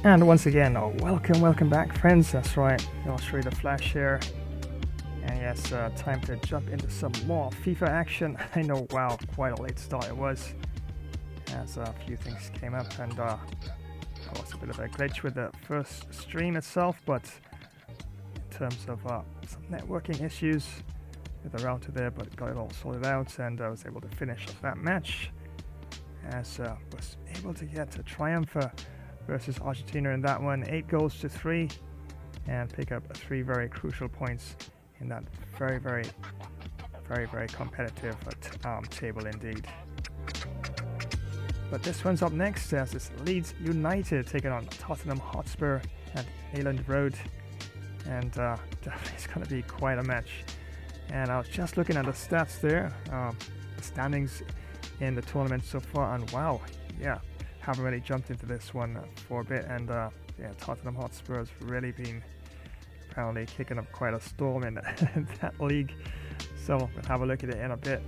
And once again, welcome back, friends. That's right, I'll show you the flash here. And yes, time to jump into some more FIFA action. I know, wow, quite a late start it was, as a few things came up, and of course a bit of a glitch with the first stream itself, but in terms of some networking issues with the router there, but got it all sorted out, and I was able to finish off that match, as was able to get a triumph versus Argentina in that one, 8-3, and pick up 3 very crucial points in that very competitive table indeed. But this one's up next, as it's Leeds United taking on Tottenham Hotspur at Elland Road, and definitely it's going to be quite a match. And I was just looking at the stats there, the standings in the tournament so far, and wow, yeah, haven't really jumped into this one for a bit, and yeah, Tottenham Hotspur has really been apparently kicking up quite a storm in that league, so we'll have a look at it in a bit.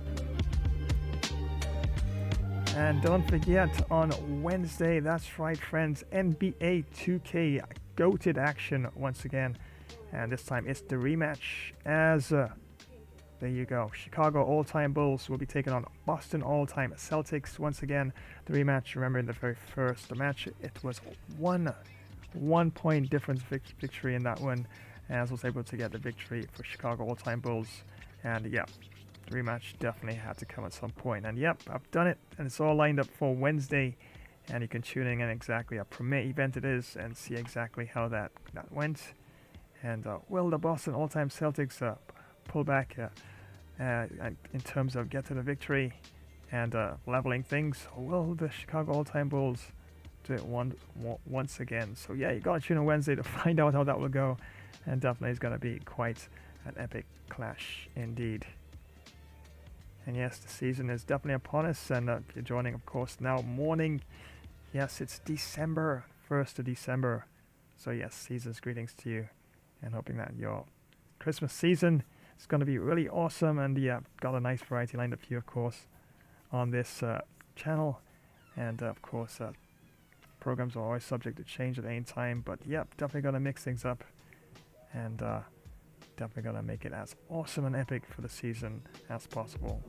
And don't forget, on Wednesday, that's right friends, NBA 2K goated action once again, and this time it's the rematch, as there you go, Chicago all-time Bulls will be taking on Boston all-time Celtics once again. The rematch, remember in the very first match, it was one point difference victory in that one, as was able to get the victory for Chicago all-time Bulls. And yeah, the rematch definitely had to come at some point. And yep, I've done it, and it's all lined up for Wednesday, and you can tune in exactly a premier event it is and see exactly how that went. And will the Boston all-time Celtics pull back in terms of get to the victory and leveling things? Will the Chicago all-time Bulls do it once again? So yeah, you gotta tune in Wednesday to find out how that will go, and definitely it's gonna be quite an epic clash indeed. And yes, the season is definitely upon us, and if you're joining, of course, now morning, yes, it's December 1st of December, so yes, season's greetings to you, and hoping that your Christmas season is going to be really awesome. And yeah, got a nice variety lined up for you, of course, on this channel. And of course, programs are always subject to change at any time. But yeah, definitely going to mix things up, and definitely going to make it as awesome and epic for the season as possible.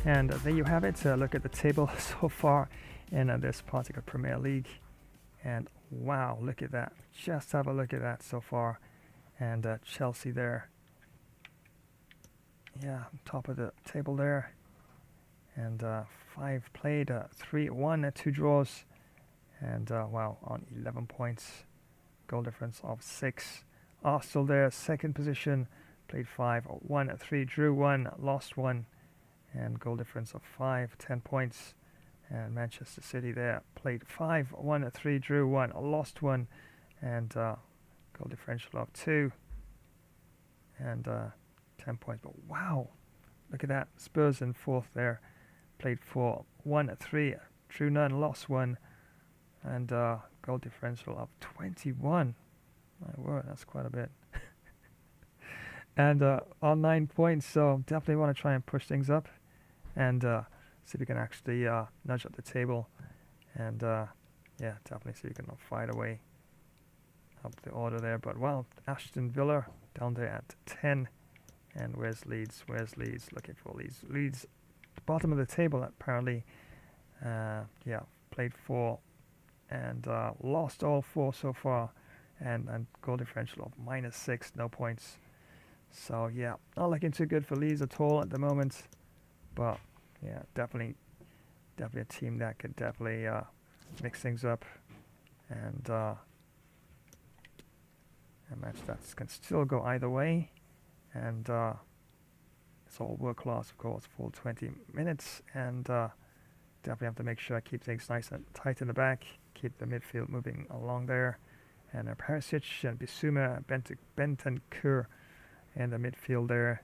And there you have it. Look at the table so far in this particular Premier League. And wow, look at that. Just have a look at that so far. And Chelsea there. Yeah, top of the table there. And 5 played, 3 won, 2 draws. And wow, on 11 points. Goal difference of 6. Arsenal there, second position. Played 5, won 3, drew 1, lost 1. And goal difference of 5, 10 points. And Manchester City there, played 5, won 3, drew 1, lost 1, and goal differential of 2 and 10 points. But wow, look at that, Spurs in 4th there, played 4, won 3, drew none, lost 1, and goal differential of 21. My word, that's quite a bit. And on 9 points, so definitely want to try and push things up, and see if we can actually nudge up the table, and yeah, definitely see if we can fight away up the order there. But wow, Aston Villa down there at 10, and where's Leeds? Looking for Leeds, bottom of the table apparently. Yeah, played 4 and lost all 4 so far, and goal differential of -6, no points. So yeah, not looking too good for Leeds at all at the moment, but yeah, definitely a team that could definitely mix things up, and a match that can still go either way, and it's all world class, of course, full 20 minutes, and definitely have to make sure I keep things nice and tight in the back, keep the midfield moving along there, And Perisic and Bissouma, Bentancur in the midfield there.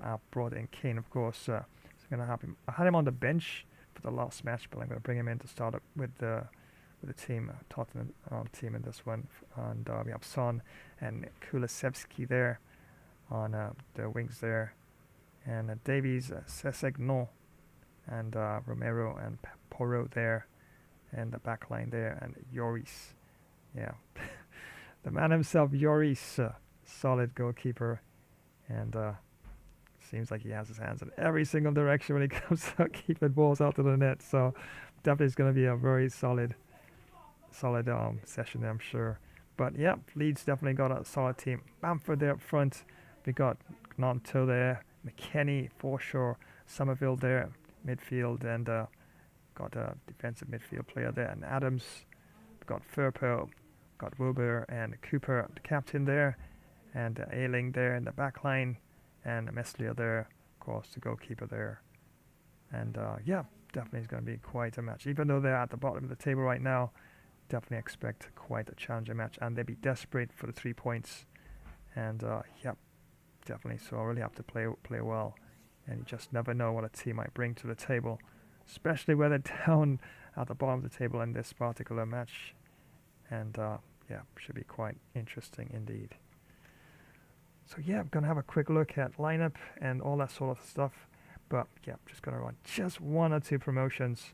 I brought in Kane, of course. So gonna have him. I had him on the bench for the last match, but I'm gonna bring him in to start up with the team, Tottenham team in this one. And we have Son and Kulusevski there on the wings there, and Davies, Sessegnon, and Romero and Porro there, and the back line there, and Lloris. Yeah, the man himself, Lloris, solid goalkeeper, and seems like he has his hands in every single direction when he comes to keeping balls out of the net. So definitely it's going to be a very solid session, I'm sure. But yeah, Leeds definitely got a solid team. Bamford there up front. We got Gnonto there, McKennie, Forshaw, Somerville there, midfield, and got a defensive midfield player there, and Adams. We got Firpo, got Wilbur and Cooper, the captain there, and Ayling there in the back line, and Meslier there, of course, the goalkeeper there. And yeah, definitely it's going to be quite a match. Even though they're at the bottom of the table right now, definitely expect quite a challenging match, and they'll be desperate for the 3 points. And yeah, definitely. So I really have to play well, and you just never know what a team might bring to the table, especially when they're down at the bottom of the table in this particular match. And yeah, should be quite interesting indeed. So yeah, I'm gonna have a quick look at lineup and all that sort of stuff. But yeah, I'm just gonna run just 1 or 2 promotions,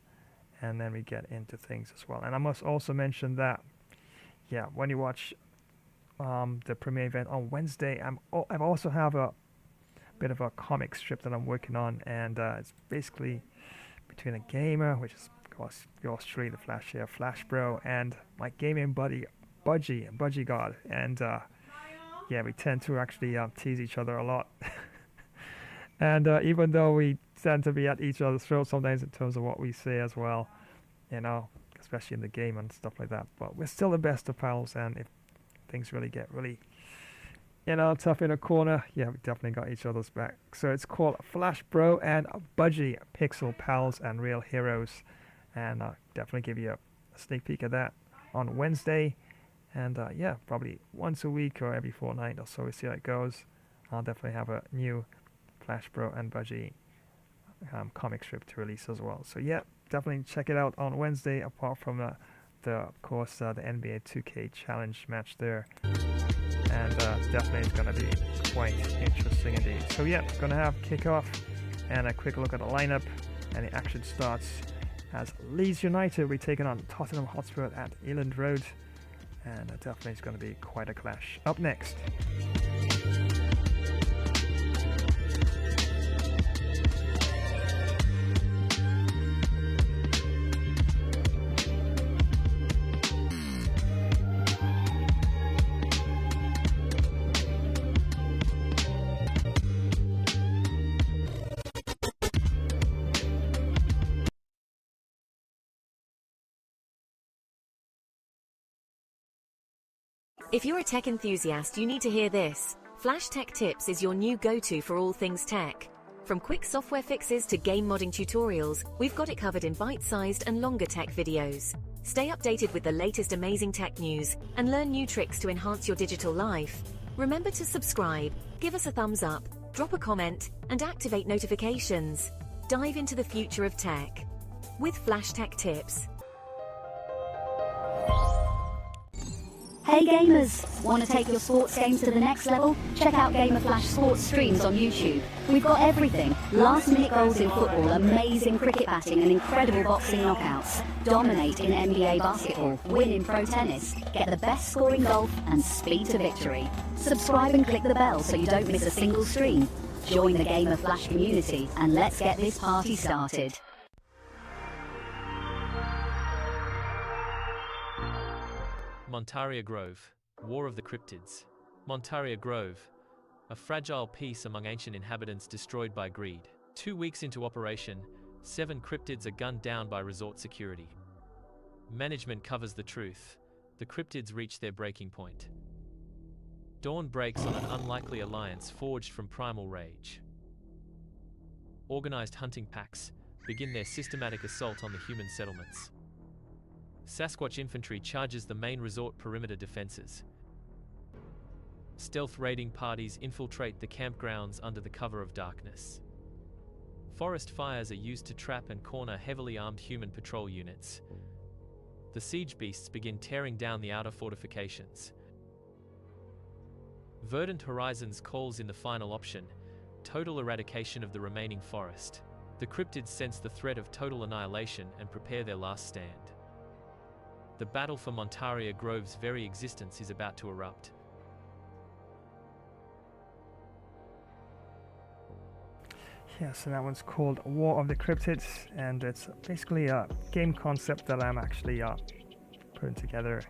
and then we get into things as well. And I must also mention that, yeah, when you watch the premiere event on Wednesday, I also have a bit of a comic strip that I'm working on, and it's basically between a gamer, which is of course yours truly, the Flash here, Flash Bro, and my gaming buddy Budgie God, and yeah, we tend to actually tease each other a lot. And even though we tend to be at each other's throats sometimes in terms of what we say as well, you know, especially in the game and stuff like that, but we're still the best of pals, and if things really get you know, tough in a corner, yeah, we definitely got each other's back. So it's called Flash Bro and Budgie, Pixel Pals and Real Heroes, and I'll definitely give you a sneak peek of that on Wednesday. And yeah, probably once a week or every fortnight or so, we see how it goes. I'll definitely have a new Flash Bro and Budgie comic strip to release as well. So yeah, definitely check it out on Wednesday, apart from of course, the NBA 2K challenge match there. And definitely it's going to be quite interesting indeed. So yeah, going to have kickoff and a quick look at the lineup, and the action starts as Leeds United will be taking on Tottenham Hotspur at Eland Road. And definitely it's going to be quite a clash. Up next. If you're a tech enthusiast, you need to hear this. Flash Tech Tips is your new go-to for all things tech. From quick software fixes to game modding tutorials, we've got it covered in bite-sized and longer tech videos. Stay updated with the latest amazing tech news and learn new tricks to enhance your digital life. Remember to subscribe, give us a thumbs up, drop a comment, and activate notifications. Dive into the future of tech with Flash Tech Tips. Hey gamers! Want to take your sports games to the next level? Check out Gamer Flash Sports streams on YouTube. We've got everything. Last minute goals in football, amazing cricket batting and incredible boxing knockouts. Dominate in NBA basketball, win in pro tennis, get the best score in golf and speed to victory. Subscribe and click the bell so you don't miss a single stream. Join the Gamer Flash community and let's get this party started. Montaria Grove, War of the Cryptids. Montaria Grove, a fragile piece among ancient inhabitants destroyed by greed. 2 weeks into operation, 7 cryptids are gunned down by resort security. Management covers the truth. The cryptids reach their breaking point. Dawn breaks on an unlikely alliance forged from primal rage. Organized hunting packs begin their systematic assault on the human settlements. Sasquatch infantry charges the main resort perimeter defenses. Stealth raiding parties infiltrate the campgrounds under the cover of darkness. Forest fires are used to trap and corner heavily armed human patrol units. The siege beasts begin tearing down the outer fortifications. Verdant Horizons calls in the final option, total eradication of the remaining forest. The cryptids sense the threat of total annihilation and prepare their last stand. The battle for Montaria Grove's very existence is about to erupt. Yeah, so that one's called War of the Cryptids, and it's basically a game concept that I'm actually putting together,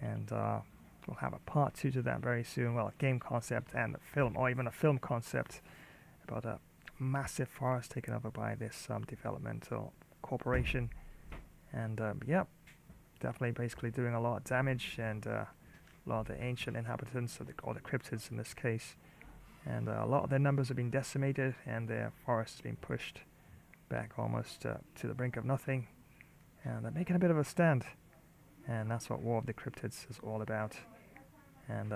and we'll have a part 2 to that very soon. Well, a game concept and a film, or even a film concept about a massive forest taken over by this developmental corporation, and yeah, definitely basically doing a lot of damage, and a lot of the ancient inhabitants, or the cryptids in this case, and a lot of their numbers have been decimated, and their forest has been pushed back almost to the brink of nothing, and they're making a bit of a stand, and that's what War of the Cryptids is all about. And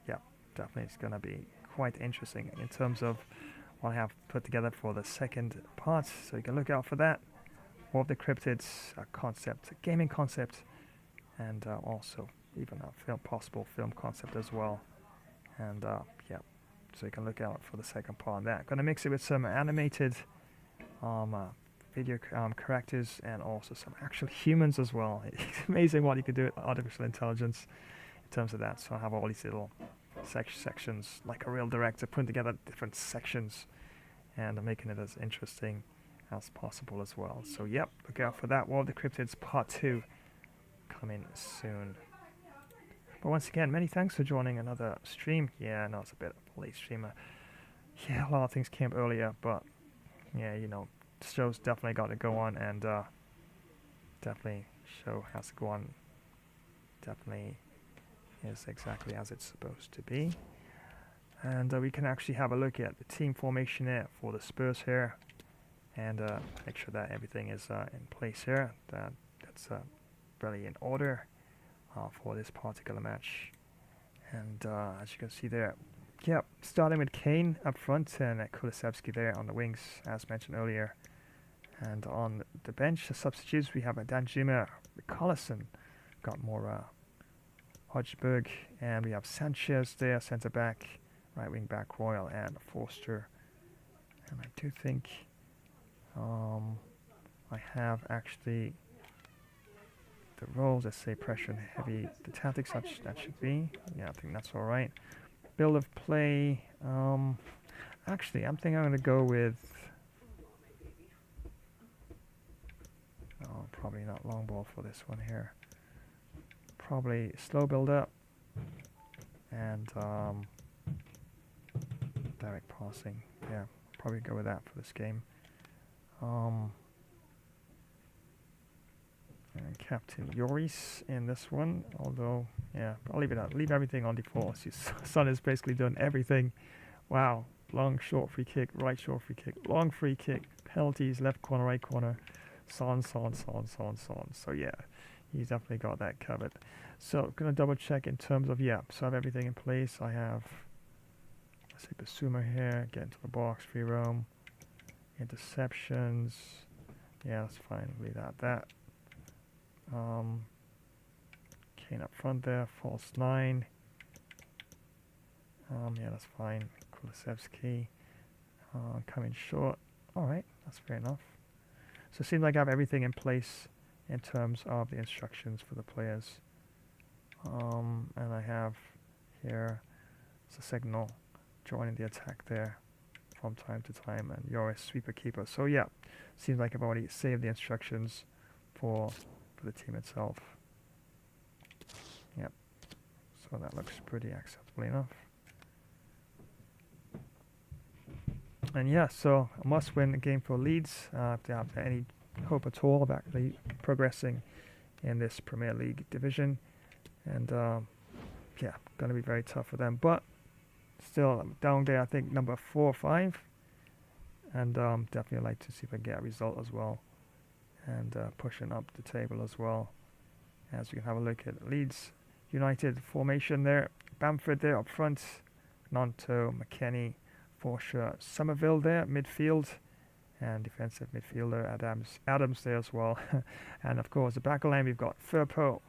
yeah, definitely it's going to be quite interesting in terms of what I have put together for the second part, so you can look out for that. War of the Cryptids, a concept, a gaming concept, and also even a possible film concept as well. And yeah, so you can look out for the second part of that. Gonna mix it with some animated video characters, and also some actual humans as well. It's amazing what you can do with artificial intelligence in terms of that. So I have all these little sections, like a real director, putting together different sections and making it as interesting as possible as well. So yep, look out for that. War of the Cryptids Part 2 coming soon. But once again, many thanks for joining another stream. Yeah, I know it's a bit of a late streamer. Yeah, a lot of things came earlier, but yeah, you know, the show's definitely got to go on, and definitely show has to go on. Definitely is exactly as it's supposed to be. And we can actually have a look at the team formation there for the Spurs here, and make sure that everything is in place here. That's really in order for this particular match. And as you can see there, yep, starting with Kane up front, and Kulusevski there on the wings, as mentioned earlier. And on the bench, the substitutes, we have a Danjuma, Collison, got more Hodgberg, and we have Sanchez there, centre back, right wing back Royal, and Forster. And I do think I have actually the roles, let's say pressure and heavy, the tactics, that should be, yeah, I think that's all right. Build of play, actually I think I'm going to go with, probably not long ball for this one here, probably slow build up, and direct passing, yeah, probably go with that for this game. And Captain Lloris in this one, although, yeah, I'll leave it out. Leave everything on default. Son has basically done everything. Wow. Long, short free kick, right short free kick, long free kick, penalties, left corner, right corner, so on. So, yeah, he's definitely got that covered. So, going to double check in terms of, yeah, so I have everything in place. I have, let's say, Basuma here, get into the box, free roam, interceptions. Yeah, that's fine. Leave that at that. Kane up front there, false 9. Yeah, that's fine. Kulusevski coming short. Alright, that's fair enough. So it seems like I have everything in place in terms of the instructions for the players. And I have here, it's a signal joining the attack there from time to time, and Lloris sweeper keeper. So yeah, seems like I've already saved the instructions for the team itself. Yep, so that looks pretty acceptable enough. And yeah, so a must-win game for Leeds if they have any hope at all of actually progressing in this Premier League division. And yeah, going to be very tough for them. But still, down there, I think number 4 or 5. And definitely like to see if I get a result as well. And pushing up the table as well. as we can have a look at Leeds United formation there. Bamford there up front, Nonto, McKennie, Forshaw, Somerville there, midfield, and defensive midfielder Adams there as well. And of course, the back line we've got Firpo,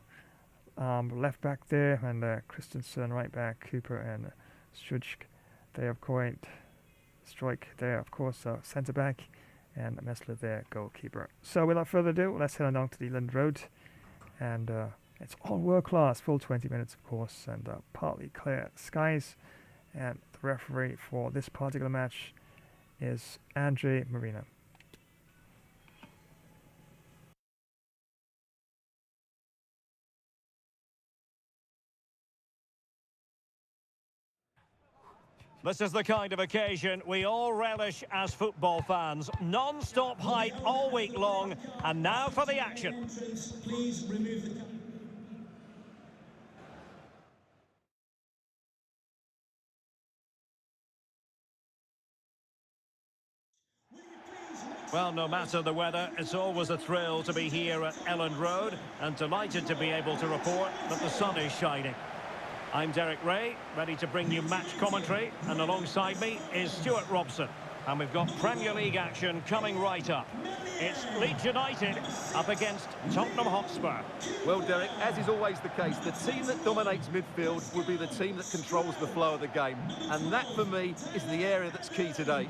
left back there, and Christensen right back, Cooper and Struijk there, of course. Struijk there, of course, centre back, and Meslier there, goalkeeper. So without further ado, let's head on down to the Eland Road, and it's all world class, full 20 minutes, of course, and partly clear skies. And the referee for this particular match is Andre Marina. This is the kind of occasion we all relish as football fans. Non-stop hype all week long, and now for the action. Please remove the... Well, no matter the weather, it's always a thrill to be here at Elland Road, and delighted to be able to report that the sun is shining. I'm Derek Ray, ready to bring you match commentary, and alongside me is Stuart Robson. And we've got Premier League action coming right up. It's Leeds United up against Tottenham Hotspur. Well, Derek, as is always the case, the team that dominates midfield will be the team that controls the flow of the game. And that, for me, is the area that's key today.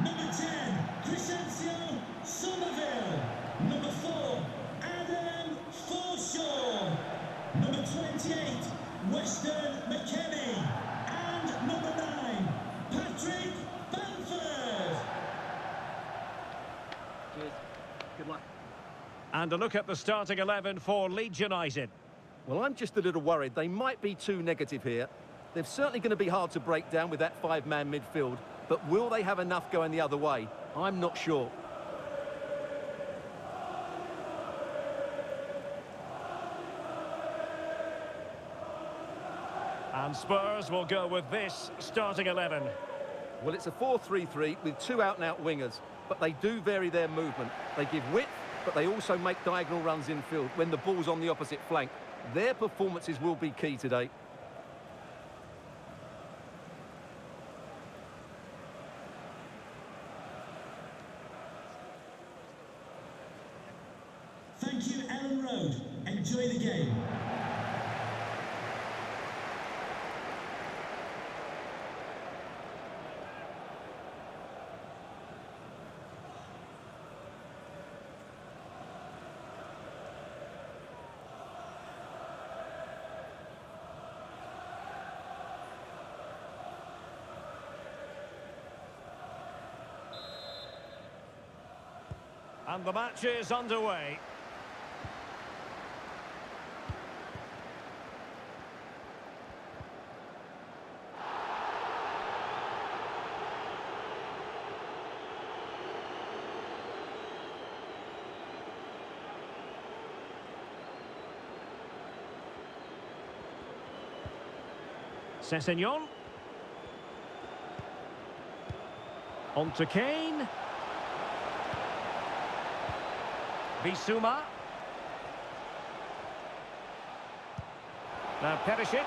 Number 10, Crescencio Somerville. Number 4, Adam Forshaw. Number 28, Weston McKennie. And number 9, Patrick Bamford. Cheers. Good luck. And a look at the starting 11 for Leeds United. Well, I'm just a little worried. They might be too negative here. They're certainly going to be hard to break down with that five-man midfield. But will they have enough going the other way? I'm not sure. And Spurs will go with this starting 11. Well, it's a 4-3-3 with two out-and-out wingers, but they do vary their movement. They give width, but they also make diagonal runs infield when the ball's on the opposite flank. Their performances will be key today. Thank you, Elland Road. Enjoy the game. And the match is underway. Sessegnon. On to Kane. Bissouma. Now Perisic.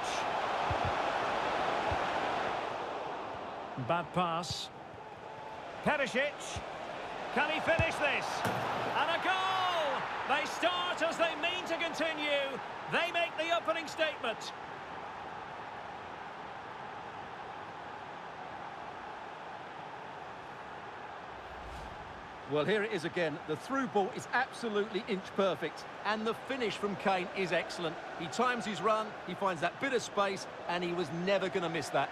Bad pass. Perisic. Can he finish this? And a goal! They start as they mean to continue. They make the opening statement. Well, here it is again. The through ball is absolutely inch perfect, and the finish from Kane is excellent. He times his run, he finds that bit of space, and he was never going to miss that.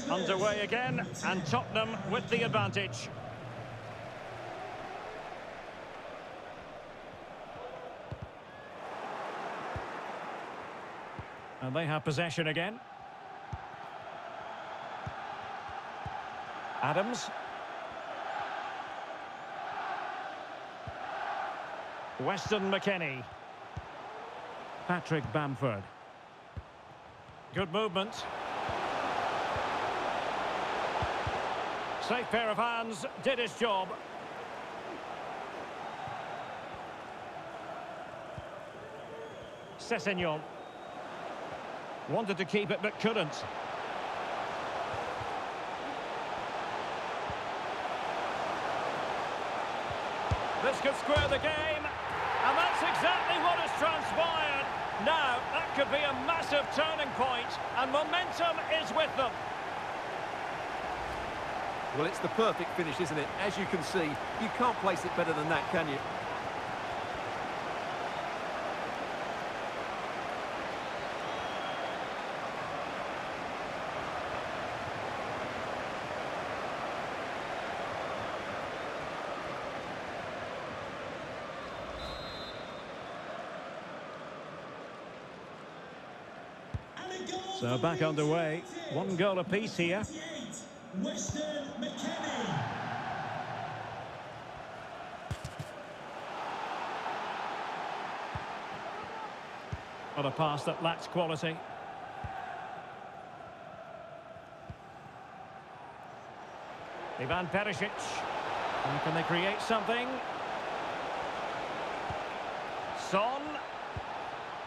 Underway again, and Tottenham with the advantage. And they have possession again. Adams. Weston McKennie. Patrick Bamford. Good movement. Safe pair of hands, did his job. Sessegnon. Wanted to keep it but couldn't. This could square the game, and that's exactly what has transpired. Now, that could be a massive turning point, and momentum is with them. Well, it's the perfect finish, isn't it? As you can see, you can't place it better than that, can you? So back underway, 1 goal apiece here. Weston McKennie. What a pass that lacks quality. Ivan Perisic. And can they create something? Son.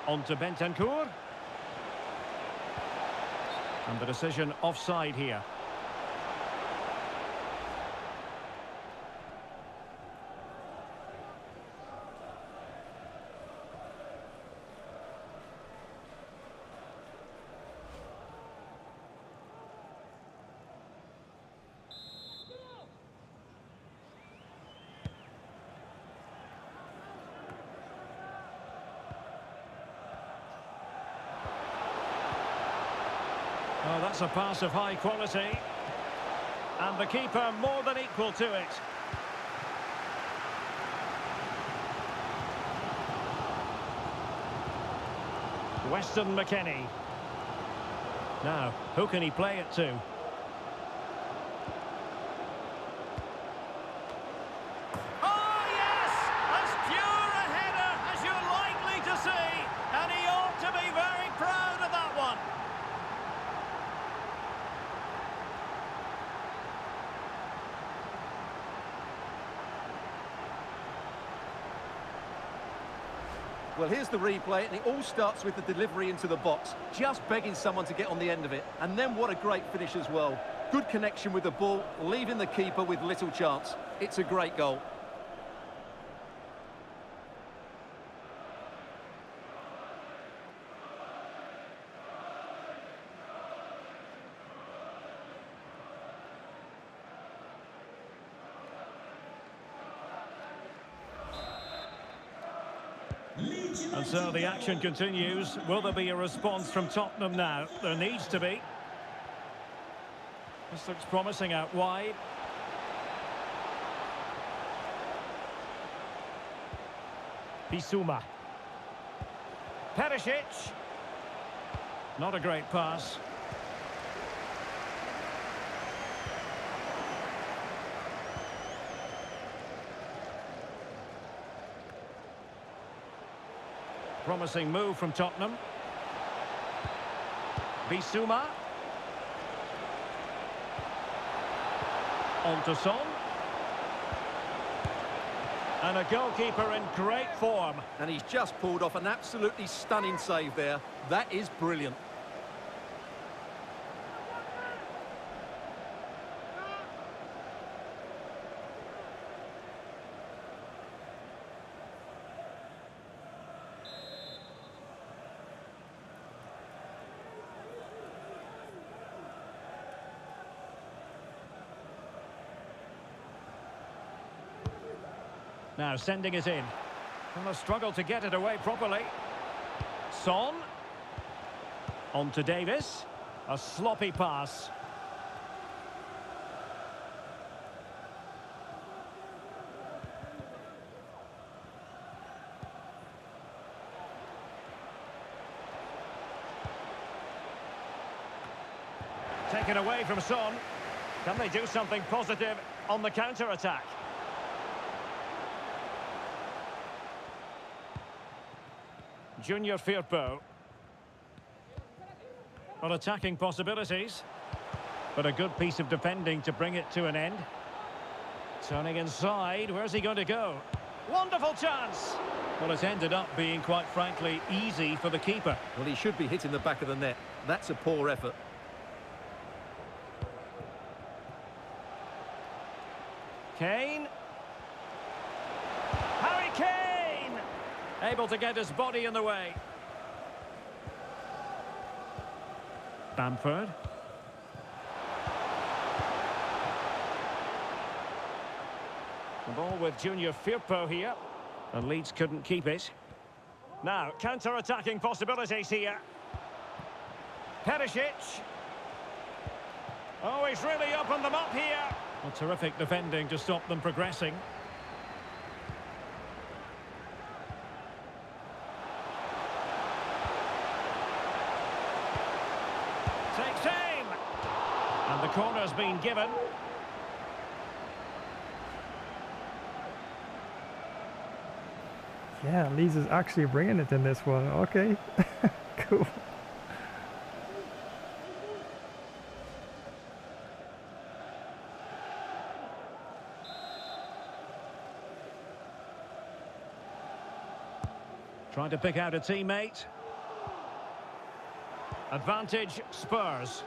On to Bentancur. And the decision offside here. Oh, that's a pass of high quality. And the keeper more than equal to it. Weston McKennie. Now, who can he play it to? Oh, yes! As pure a header as you're likely to see. And he ought to be very proud of that one. Well, here's the replay, and it all starts with the delivery into the box. Just begging someone to get on the end of it. And then what a great finish as well. Good connection with the ball, leaving the keeper with little chance. It's a great goal. And so the action continues. Will there be a response from Tottenham now? There needs to be. This looks promising out wide. Bissouma. Perisic. Not a great pass. Promising move from Tottenham. Bissouma. On to Son. And a goalkeeper in great form. And he's just pulled off an absolutely stunning save there. That is brilliant. Now sending it in. And a struggle to get it away properly. Son. On to Davis. A sloppy pass. Taken away from Son. Can they do something positive on the counter-attack? Junior Firpo. Well, attacking possibilities. But a good piece of defending to bring it to an end. Turning inside, where's he going to go? Wonderful chance! Well, it's ended up being, quite frankly, easy for the keeper. Well, he should be hitting the back of the net. That's a poor effort. Kane. Harry Kane! Able to get his body in the way. Bamford. The ball with Junior Firpo here. And Leeds couldn't keep it. Now, counter-attacking possibilities here. Perisic. Oh, he's really opened them up here. Well, terrific defending to stop them progressing. Takes aim. And the corner's been given. Yeah, Leeds is actually bringing it in this one. Okay, cool. Trying to pick out a teammate. Advantage Spurs.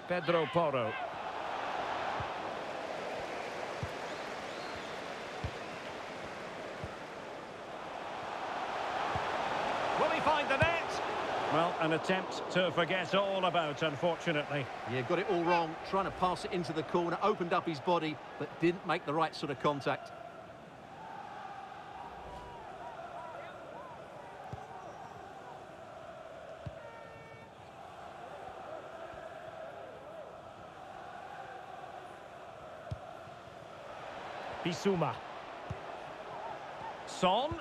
Pedro Porro. Will he find the net? Well, an attempt to forget all about, unfortunately. Yeah, got it all wrong. Trying to pass it into the corner, opened up his body, but didn't make the right sort of contact. Bissouma. Son.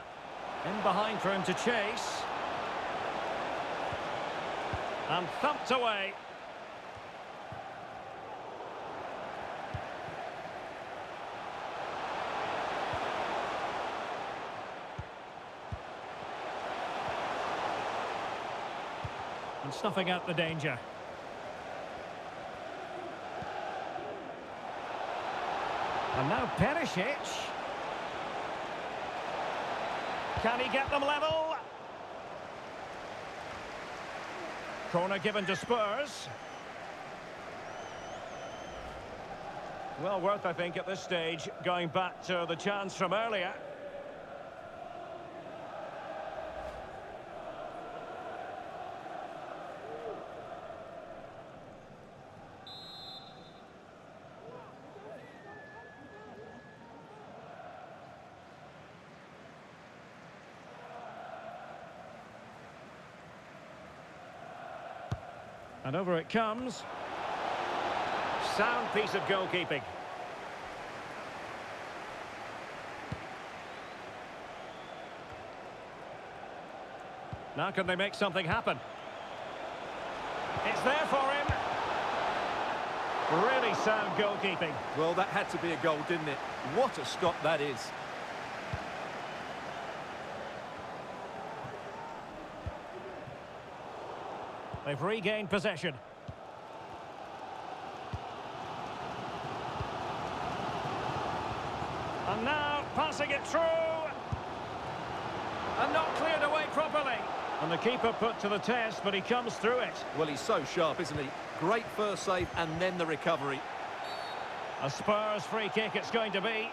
In behind for him to chase. And thumped away. And snuffing out the danger. And now Perisic. Can he get them level? Corner given to Spurs. Well worth, I think, at this stage, going back to the chance from earlier. And over it comes. Sound piece of goalkeeping. Now can they make something happen? It's there for him. Really sound goalkeeping. Well, that had to be a goal, didn't it? What a stop that is. They've regained possession. And now passing it through. And not cleared away properly. And the keeper put to the test, but he comes through it. Well, he's so sharp, isn't he? Great first save and then the recovery. A Spurs free kick it's going to be.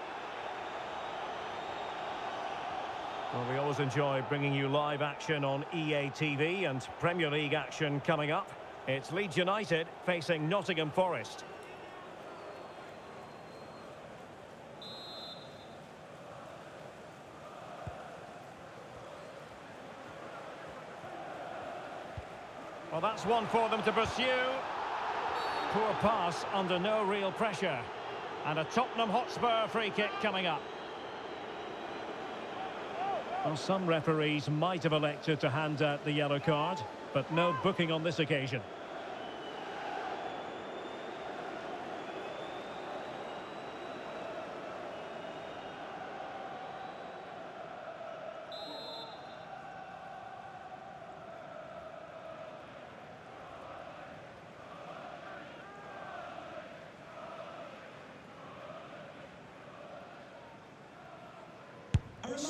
Well, we always enjoy bringing you live action on EA TV and Premier League action coming up. It's Leeds United facing Nottingham Forest. Well, that's one for them to pursue. Poor pass under no real pressure. And a Tottenham Hotspur free kick coming up. Well, some referees might have elected to hand out the yellow card, but no booking on this occasion.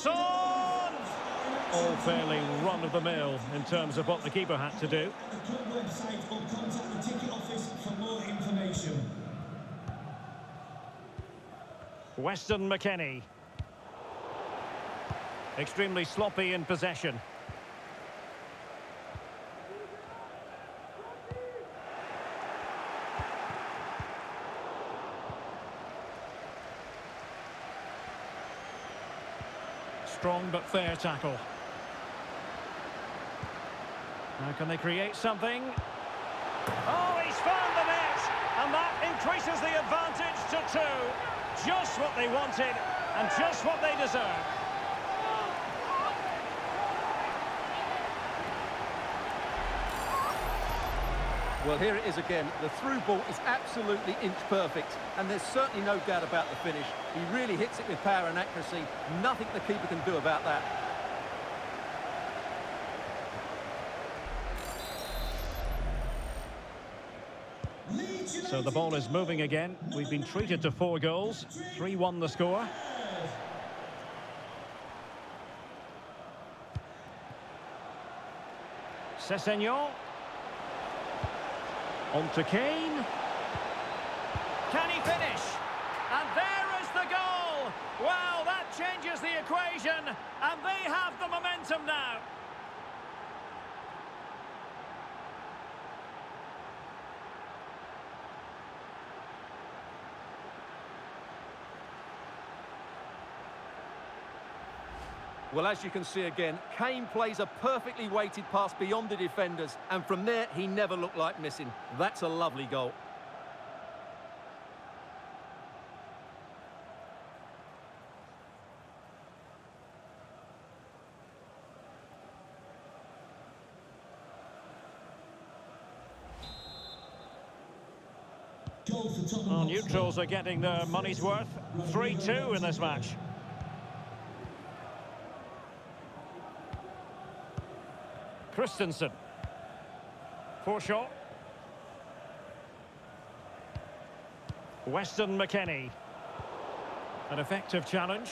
Son! All fairly run-of-the-mill in terms of what the keeper had to do. The club website or contact the ticket office for more information. Weston McKennie. Extremely sloppy in possession. Strong but fair tackle. Now can they create something? Oh, he's found the net! And that increases the advantage to 2. Just what they wanted and just what they deserve. Well, here it is again. The through ball is absolutely inch perfect, and there's certainly no doubt about the finish. He really hits it with power and accuracy. Nothing the keeper can do about that. So the ball is moving again. We've been treated to 4 goals. 3-1 the score. Sessegnon. On to Kane. Can he finish? And there is the goal! Wow, that changes the equation, and they have the momentum now. Well, as you can see again, Kane plays a perfectly weighted pass beyond the defenders, and from there, he never looked like missing. That's a lovely goal. Goal for Tottenham Well, Hotspur. neutrals are getting their money's worth. 3-2 in this match. Christensen. Forshaw. Weston McKennie. An effective challenge.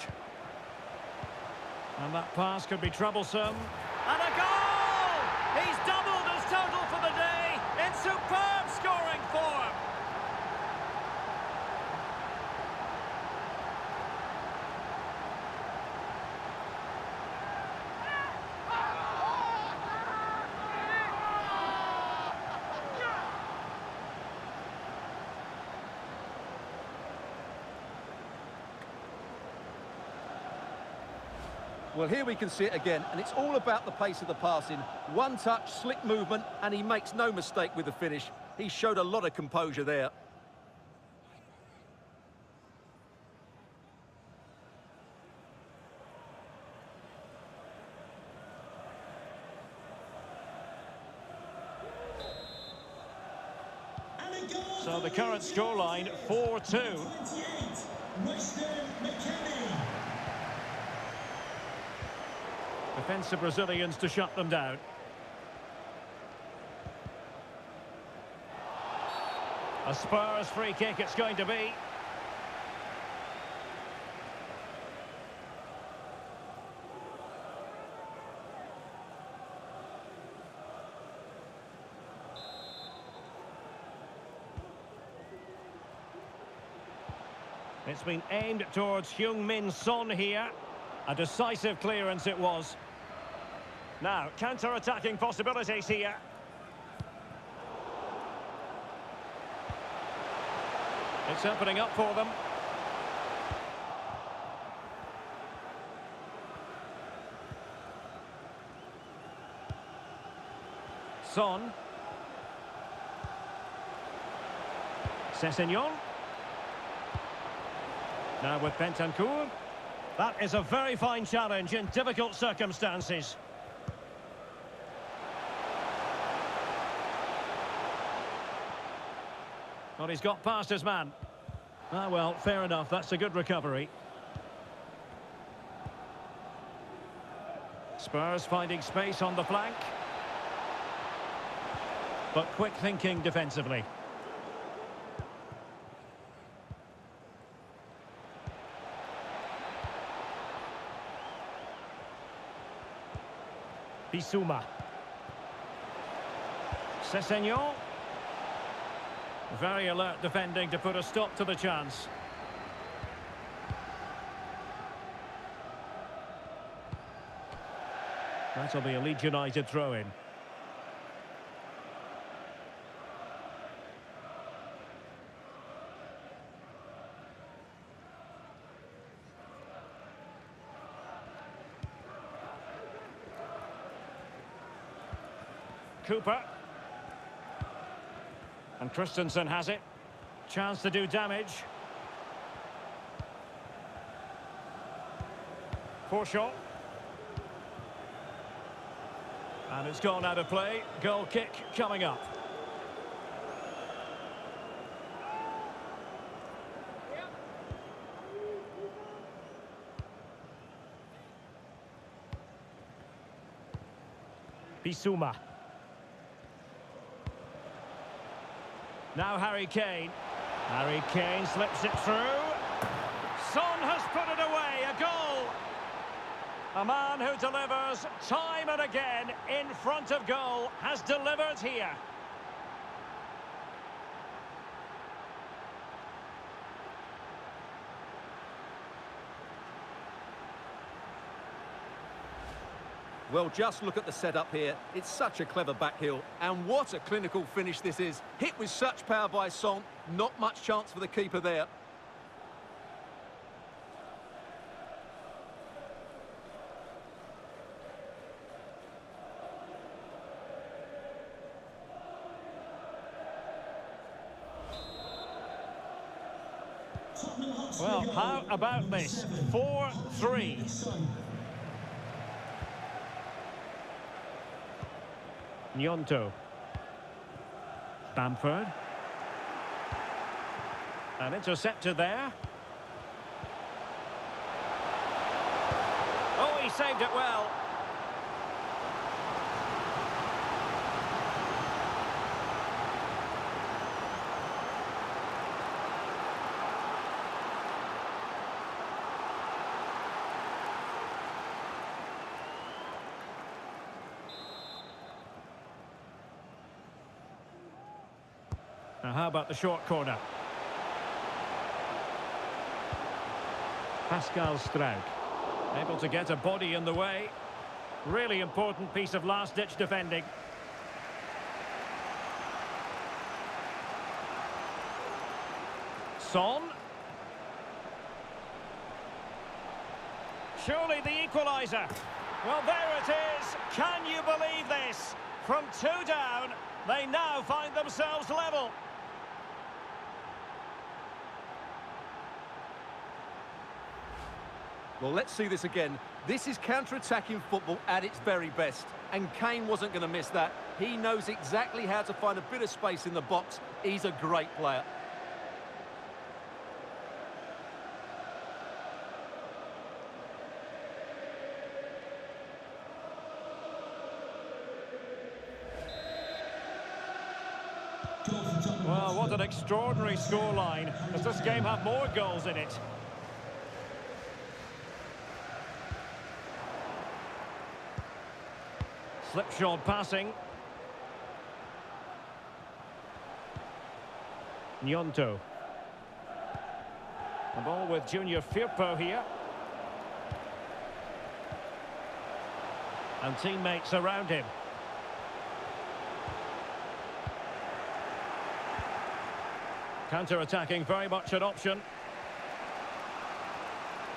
And that pass could be troublesome. And a goal! He's doubled his total for the day in superb scoring form. Well, here we can see it again, and it's all about the pace of the passing. One touch, slick movement, and he makes no mistake with the finish. He showed a lot of composure there. And a goal So the for current Leeds. scoreline, 4-2. 28, Weston McKennie. Defensive Brazilians to shut them down. A Spurs free kick it's going to be. It's been aimed towards Heung-min Son here. A decisive clearance it was. Now, counter-attacking possibilities here. It's opening up for them. Son. Sessegnon. Now with Bentancur. That is a very fine challenge in difficult circumstances. Well, he's got past his man. Ah, well, fair enough. That's a good recovery. Spurs finding space on the flank. But quick thinking defensively. Bissouma. Sessegnon. Very alert defending to put a stop to the chance. That'll be a Leeds United throw-in. Cooper. And Christensen has it. Chance to do damage. Forshaw. And it's gone out of play. Goal kick coming up. Bissouma. Now Harry Kane. Harry Kane slips it through. Son has put it away. A goal. A man who delivers time and again in front of goal has delivered here. Well, just look at the setup here. It's such a clever backheel. And what a clinical finish this is. Hit with such power by Son. Not much chance for the keeper there. Tottenham Hotspur Well, goal. how about this? 4-3. Nyonto. Bamford. An interceptor there. Oh, he saved it well. Now, how about the short corner? Pascal Struijk. Able to get a body in the way. Really important piece of last-ditch defending. Son. Surely the equaliser. Well, there it is. Can you believe this? From 2 down, they now find themselves level. Well, let's see this again. This is counter-attacking football at its very best. And Kane wasn't going to miss that. He knows exactly how to find a bit of space in the box. He's a great player. Well, what an extraordinary scoreline. Does this game have more goals in it? Slipshod passing. Nyonto. The ball with Junior Firpo here. And teammates around him. Counter-attacking, very much an option.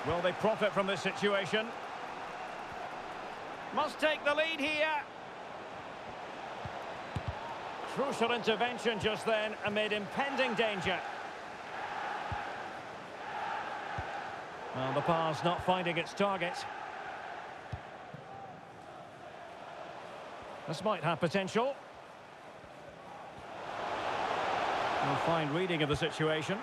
Will they profit from this situation? Must take the lead here. Crucial intervention just then amid impending danger. Well, the pass not finding its target. This might have potential. A fine reading of the situation.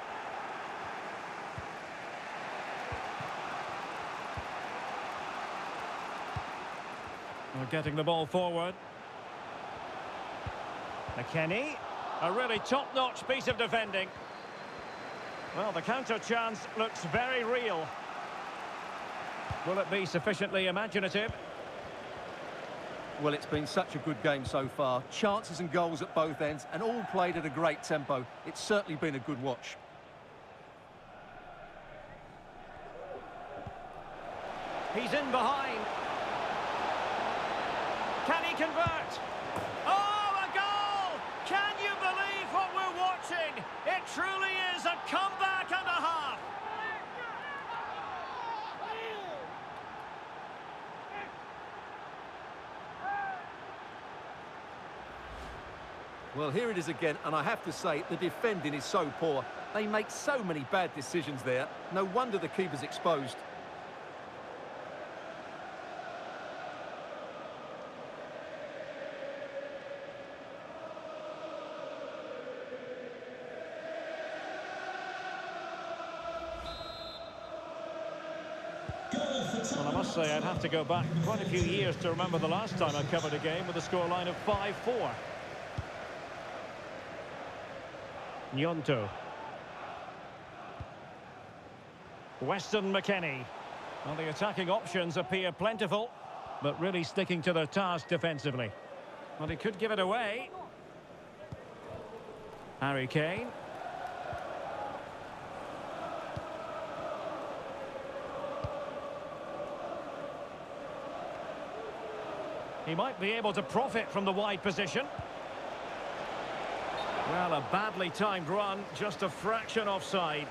We're getting the ball forward. McKennie. A really top-notch piece of defending. Well, the counter chance looks very real. Will it be sufficiently imaginative? Well, it's been such a good game so far. Chances and goals at both ends, and all played at a great tempo. It's certainly been a good watch. He's in behind. Can he convert? Oh, a goal! Can you believe what we're watching? It truly is a comeback and a half. Well, here it is again, and I have to say, the defending is so poor. They make so many bad decisions there. No wonder the keeper's exposed. Well, I must say I'd have to go back quite a few years to remember the last time I covered a game with a scoreline of 5-4. Gnonto. Weston McKennie. Well, the attacking options appear plentiful, but really sticking to their task defensively. Well, he could give it away. Harry Kane. He might be able to profit from the wide position. Well, a badly timed run, just a fraction offside.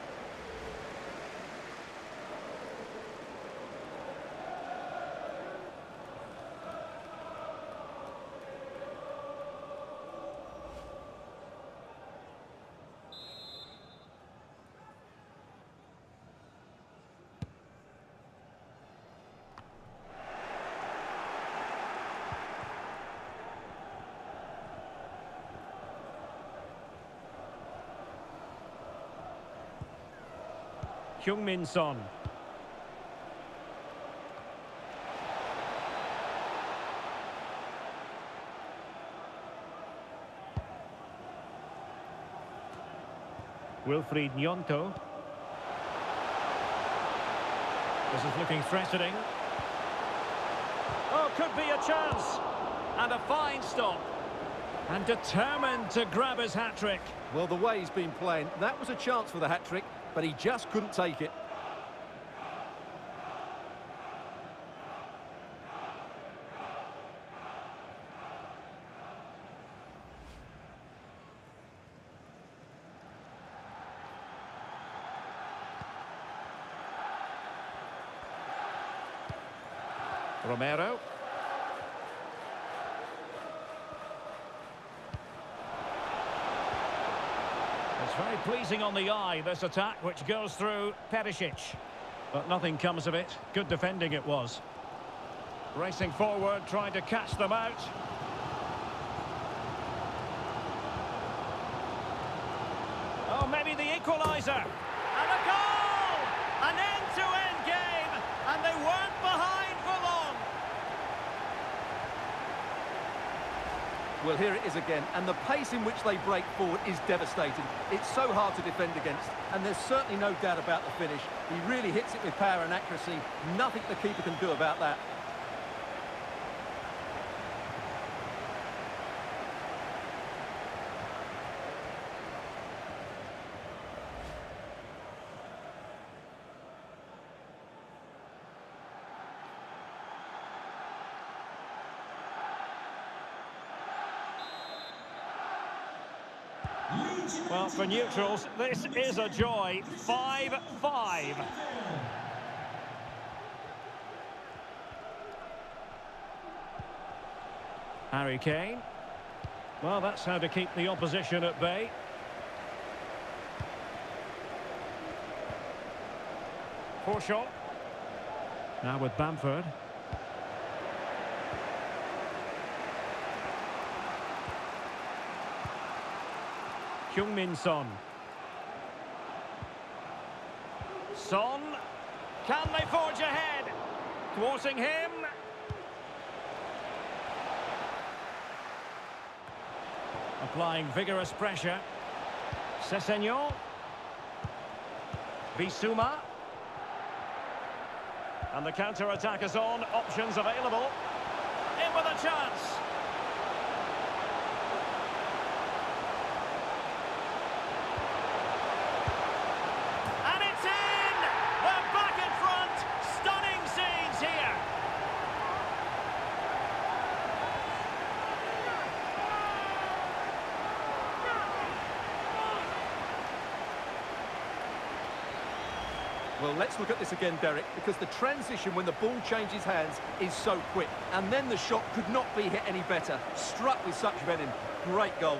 Heung-min Son. Wilfried Gnonto. This is looking threatening. Oh, could be a chance. And a fine stop. And determined to grab his hat-trick. Well, the way he's been playing, that was a chance for the hat-trick, but he just couldn't take it. Romero. It's very pleasing on the eye, this attack, which goes through Perisic. But nothing comes of it. Good defending it was. Racing forward, trying to catch them out. Oh, maybe the equaliser. And a goal! An end-to-end game, and they weren't behind for long. Well, here it is again, and the pace in which they break forward is devastating. It's so hard to defend against, and there's certainly no doubt about the finish. He really hits it with power and accuracy. Nothing the keeper can do about that. Well, for neutrals, this is a joy. 5-5. Harry Kane. Well, that's how to keep the opposition at bay. Poor shot. Now with Bamford. Heung-min Son. Son. Can they forge ahead? Thwarting him. Applying vigorous pressure. Sessegnon. Bissouma. And the counter-attack is on. Options available. in with a chance. And it's in! They're back in front. Stunning scenes here. Well, let's look at this again, Derek, because the transition when the ball changes hands is so quick. And then the shot could not be hit any better. Struck with such venom. Great goal.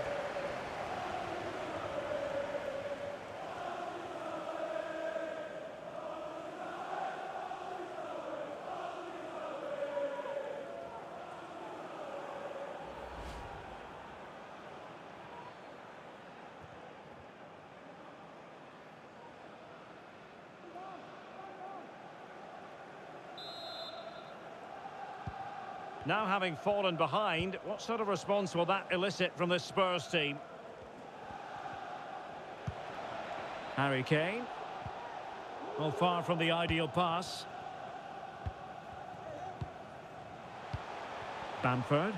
Now having fallen behind, what sort of response will that elicit from the Spurs team? Harry Kane. Well, far from the ideal pass. Bamford.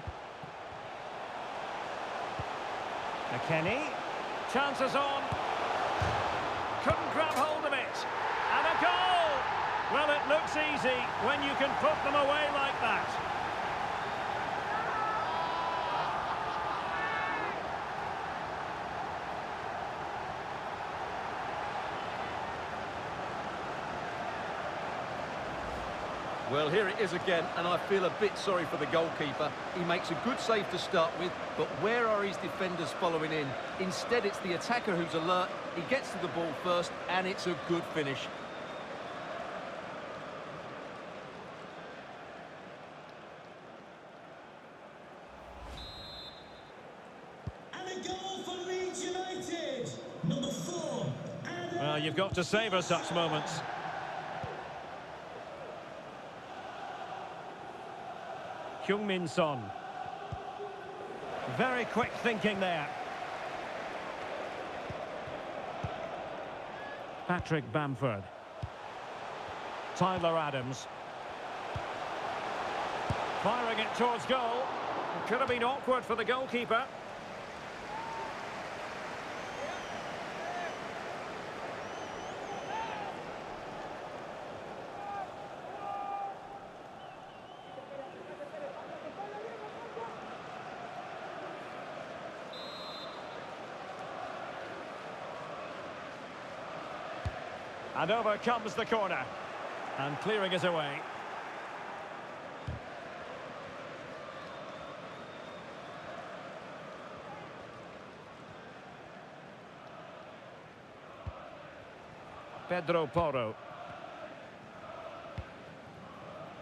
McKennie. Chances on. Couldn't grab hold of it. And a goal! Well, it looks easy when you can put them away like that. Well, here it is again, and I feel a bit sorry for the goalkeeper. He makes a good save to start with, but where are his defenders following in? Instead, it's the attacker who's alert. He gets to the ball first, and it's a good finish. And a goal for Leeds United. Number 4. Well, you've got to savour such moments. Heung-min Son. Very quick thinking there. Patrick Bamford. Tyler Adams. Firing it towards goal. It could have been awkward for the goalkeeper. And over comes the corner. And clearing it away. Pedro Porro.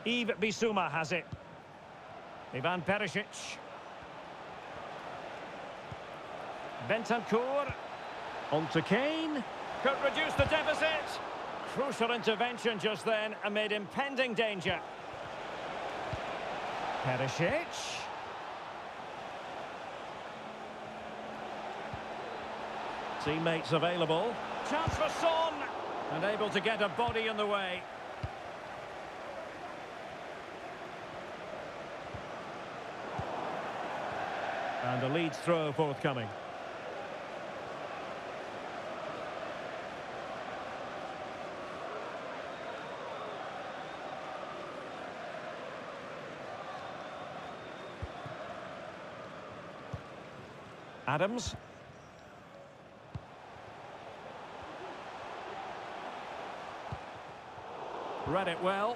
Yves Bissouma has it. Ivan Perisic. Bentancur. On to Kane. Could reduce the deficit. Crucial intervention just then amid impending danger. Perisic. Teammates available. Chance for Son. And able to get a body in the way. And the Leeds throw forthcoming. Adams. Read it well.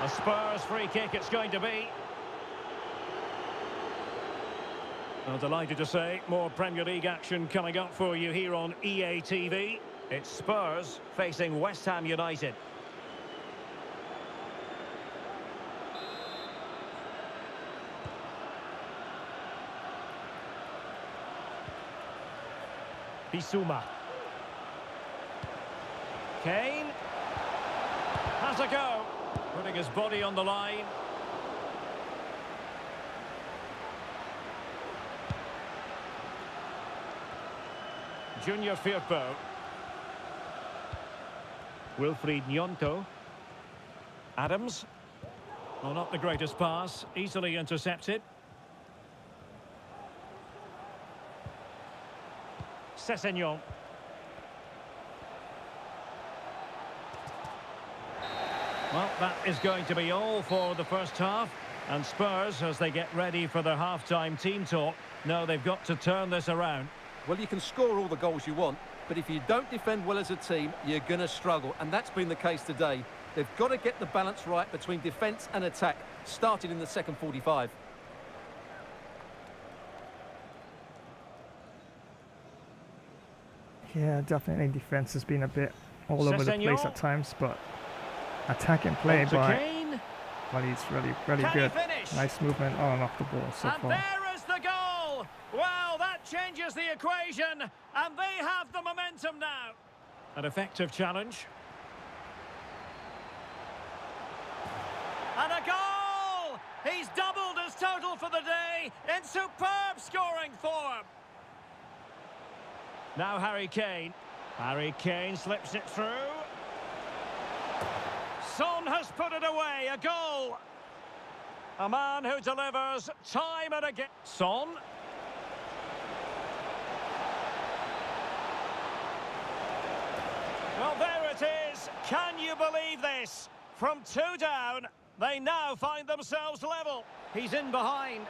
A Spurs free kick it's going to be. I'm delighted to say more Premier League action coming up for you here on EA TV. It's Spurs facing West Ham United. Bissouma. Kane has a go, putting his body on the line. Junior Firpo. Wilfried Nyonto. Adams. Well, not the greatest pass. Easily intercepted. Sessegnon. Well, that is going to be all for the first half. And Spurs, as they get ready for their half-time team talk, know they've got to turn this around. Well, you can score all the goals you want, but if you don't defend well as a team, you're going to struggle. And that's been the case today. They've got to get the balance right between defence and attack, starting in the second 45. Yeah, definitely defense has been a bit all over the place at times, but attacking play by... Kane. Well, he's really good. Nice movement on and off the ball so And far. there is the goal! Well, that changes the equation, and they have the momentum now. An effective challenge. And a goal! He's doubled his total for the day in superb scoring form. Now Harry Kane. Harry Kane slips it through. Son has put it away, a goal. A man who delivers time and again. Son. Well, there it is. Can you believe this? From 2 down, they now find themselves level. He's in behind.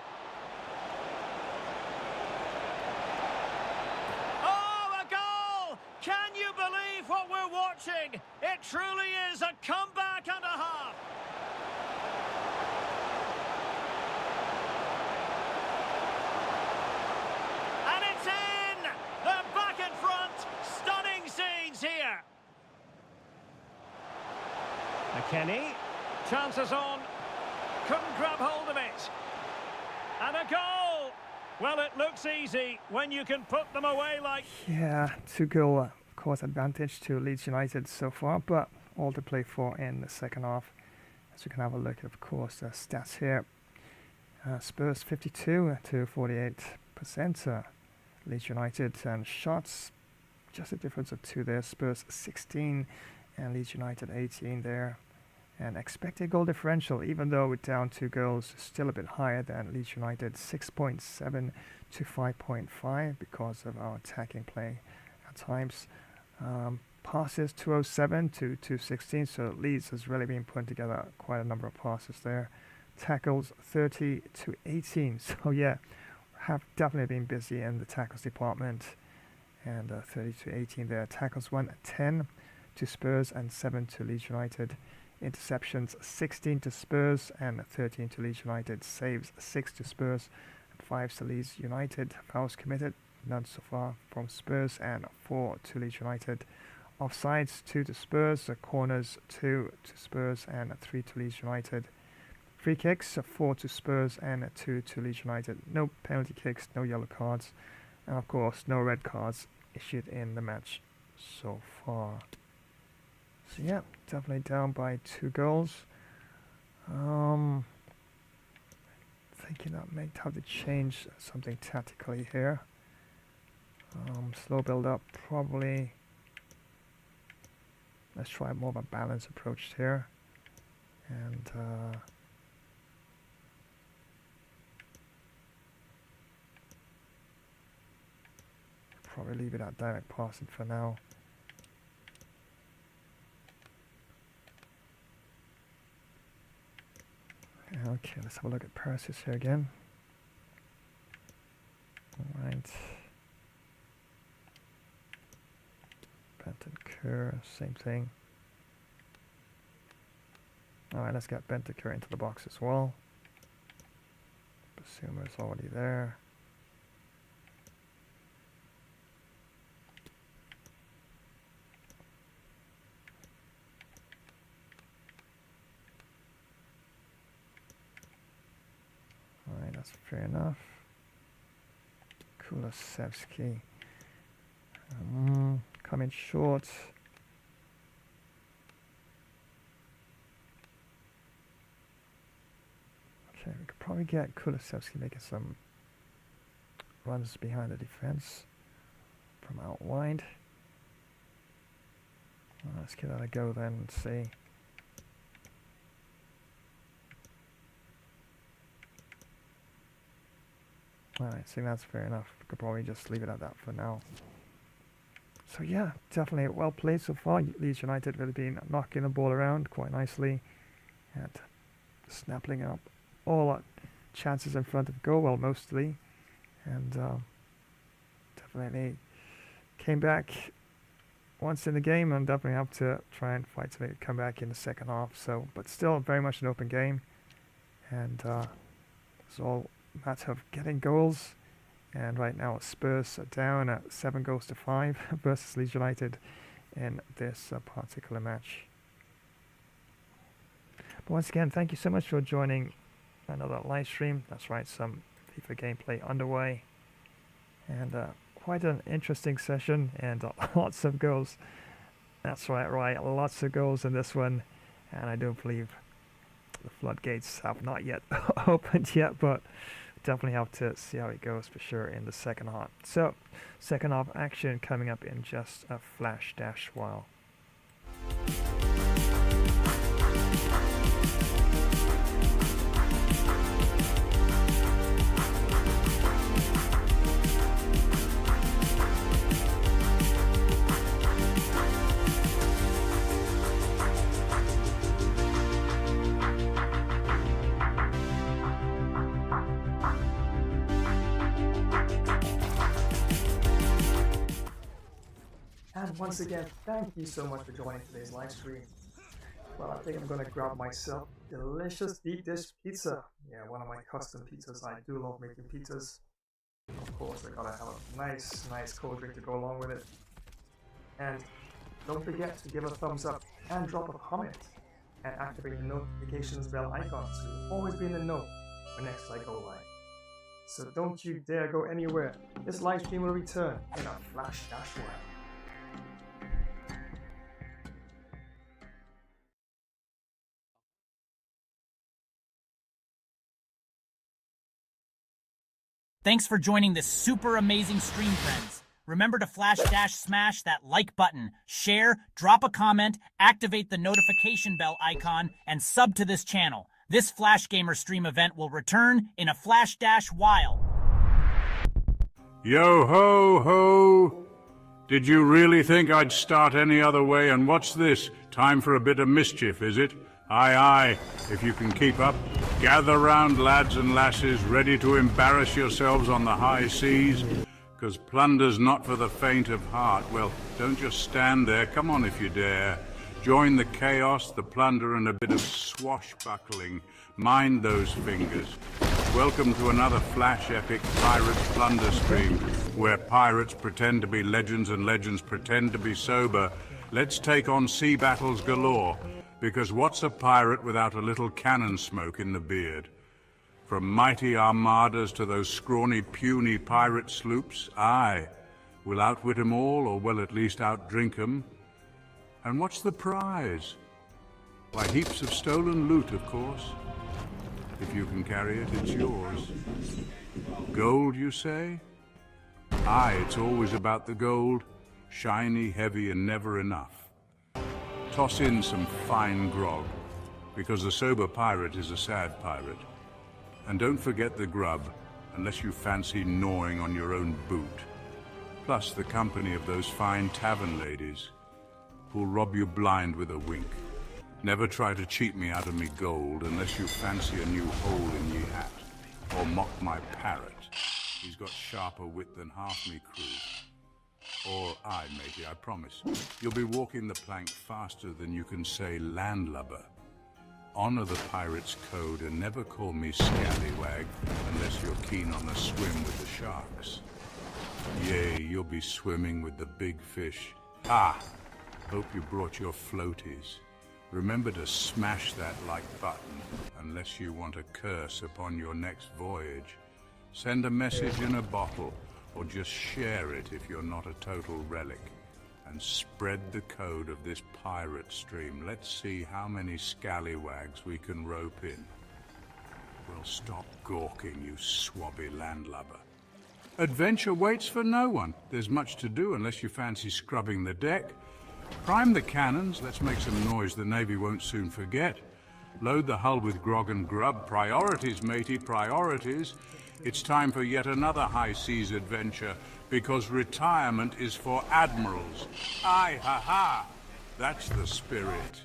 Oh, a goal! Can you believe what we're watching? It truly is a comeback and a half. And it's in! They're back in front. Stunning scenes here. McKennie. Chances on. Couldn't grab hold of it. And a goal! Well, it looks easy when you can put them away like... Yeah, 2-goal, of course, advantage to Leeds United so far, but all to play for in the second half. As you can have a look at, of course, the stats here. Spurs 52 to 48%. Leeds United and shots, just a difference of 2 there. Spurs 16 and Leeds United 18 there. And expected goal differential, even though we're down 2 goals, still a bit higher than Leeds United, 6.7 to 5.5 because of our attacking play at times. Passes 207 to 216, so Leeds has really been putting together quite a number of passes there. Tackles 30 to 18, so yeah, have definitely been busy in the tackles department. And 30 to 18 there. Tackles 10 to Spurs and 7 to Leeds United. Interceptions 16 to Spurs and 13 to Leeds United. Saves 6 to Spurs and 5 to Leeds United. Fouls committed, none so far from Spurs and 4 to Leeds United. Offsides 2 to Spurs. Corners 2 to Spurs and 3 to Leeds United. Free kicks 4 to Spurs and 2 to Leeds United. No penalty kicks, no yellow cards, and of course no red cards issued in the match so far. So yeah, definitely down by 2 goals. Thinking that may have to change something tactically here. Slow build up, probably. Let's try more of a balanced approach here. And probably leave it at direct passing for now. Okay, let's have a look at Perisic here again. Alright. Bentancur, same thing. Alright, let's get Bentancur into the box as well. Basuma's already there. Alright, that's fair enough. Kulusevski. Coming short. Okay, we could probably get Kulusevski making some runs behind the defense from out wide. Let's give that a go then and see. Alright, I think that's fair enough. We could probably just leave it at that for now. So yeah, definitely well played so far. Leeds United really been knocking the ball around quite nicely and snapping up all chances in front of goal, well, mostly. And definitely came back once in the game and definitely have to try and fight to make it come back in the second half. So, but still very much an open game. And it's all a matter of getting goals. And right now Spurs are down at 7-5 versus Leeds United in this particular match. But once again, thank you so much for joining another live stream. That's right, some FIFA gameplay underway. And quite an interesting session and lots of goals. That's right, lots of goals in this one. And I don't believe the floodgates have not yet opened yet, but definitely have to see how it goes for sure in the second half. So, second half action coming up in just a flash dash while. And once again, thank you so much for joining today's live stream. Well, I think I'm going to grab myself delicious deep dish pizza. Yeah, one of my custom pizzas. I do love making pizzas. Of course, I gotta have a nice cold drink to go along with it. And don't forget to give a thumbs up and drop a comment and activate the notifications bell icon so you'll always be in the know when next I go live. So don't you dare go anywhere. This live stream will return in a flash dash while. Thanks for joining this super amazing stream, friends. Remember to smash that like button, share, drop a comment, activate the notification bell icon, and sub to this channel. This Flash Gamer stream event will return in a flash dash while. Yo ho ho! Did you really think I'd start any other way? And what's this? Time for a bit of mischief, is it? Aye, aye, if you can keep up. Gather round, lads and lasses, ready to embarrass yourselves on the high seas. 'Cause plunder's not for the faint of heart. Well, don't just stand there, come on if you dare. Join the chaos, the plunder, and a bit of swashbuckling. Mind those fingers. Welcome to another flash epic Pirates Plunder stream, where pirates pretend to be legends and legends pretend to be sober. Let's take on sea battles galore. Because what's a pirate without a little cannon smoke in the beard? From mighty armadas to those scrawny, puny pirate sloops, aye, we'll outwit 'em all, or we'll at least outdrink 'em. And what's the prize? Why, heaps of stolen loot, of course. If you can carry it, it's yours. Gold, you say? Aye, it's always about the gold. Shiny, heavy, and never enough. Toss in some fine grog, because a sober pirate is a sad pirate. And don't forget the grub, unless you fancy gnawing on your own boot. Plus the company of those fine tavern ladies, who'll rob you blind with a wink. Never try to cheat me out of me gold, unless you fancy a new hole in ye hat, or mock my parrot. He's got sharper wit than half me crew. Or I, matey, I promise. You'll be walking the plank faster than you can say landlubber. Honor the pirate's code and never call me scallywag unless you're keen on a swim with the sharks. Yea, you'll be swimming with the big fish. Ah! Hope you brought your floaties. Remember to smash that like button unless you want a curse upon your next voyage. Send a message in a bottle, or just share it if you're not a total relic. And spread the code of this pirate stream. Let's see how many scallywags we can rope in. Well, stop gawking, you swabby landlubber. Adventure waits for no one. There's much to do unless you fancy scrubbing the deck. Prime the cannons, let's make some noise the Navy won't soon forget. Load the hull with grog and grub. Priorities, matey, priorities. It's time for yet another high seas adventure, because retirement is for admirals. Aye, ha ha! That's the spirit.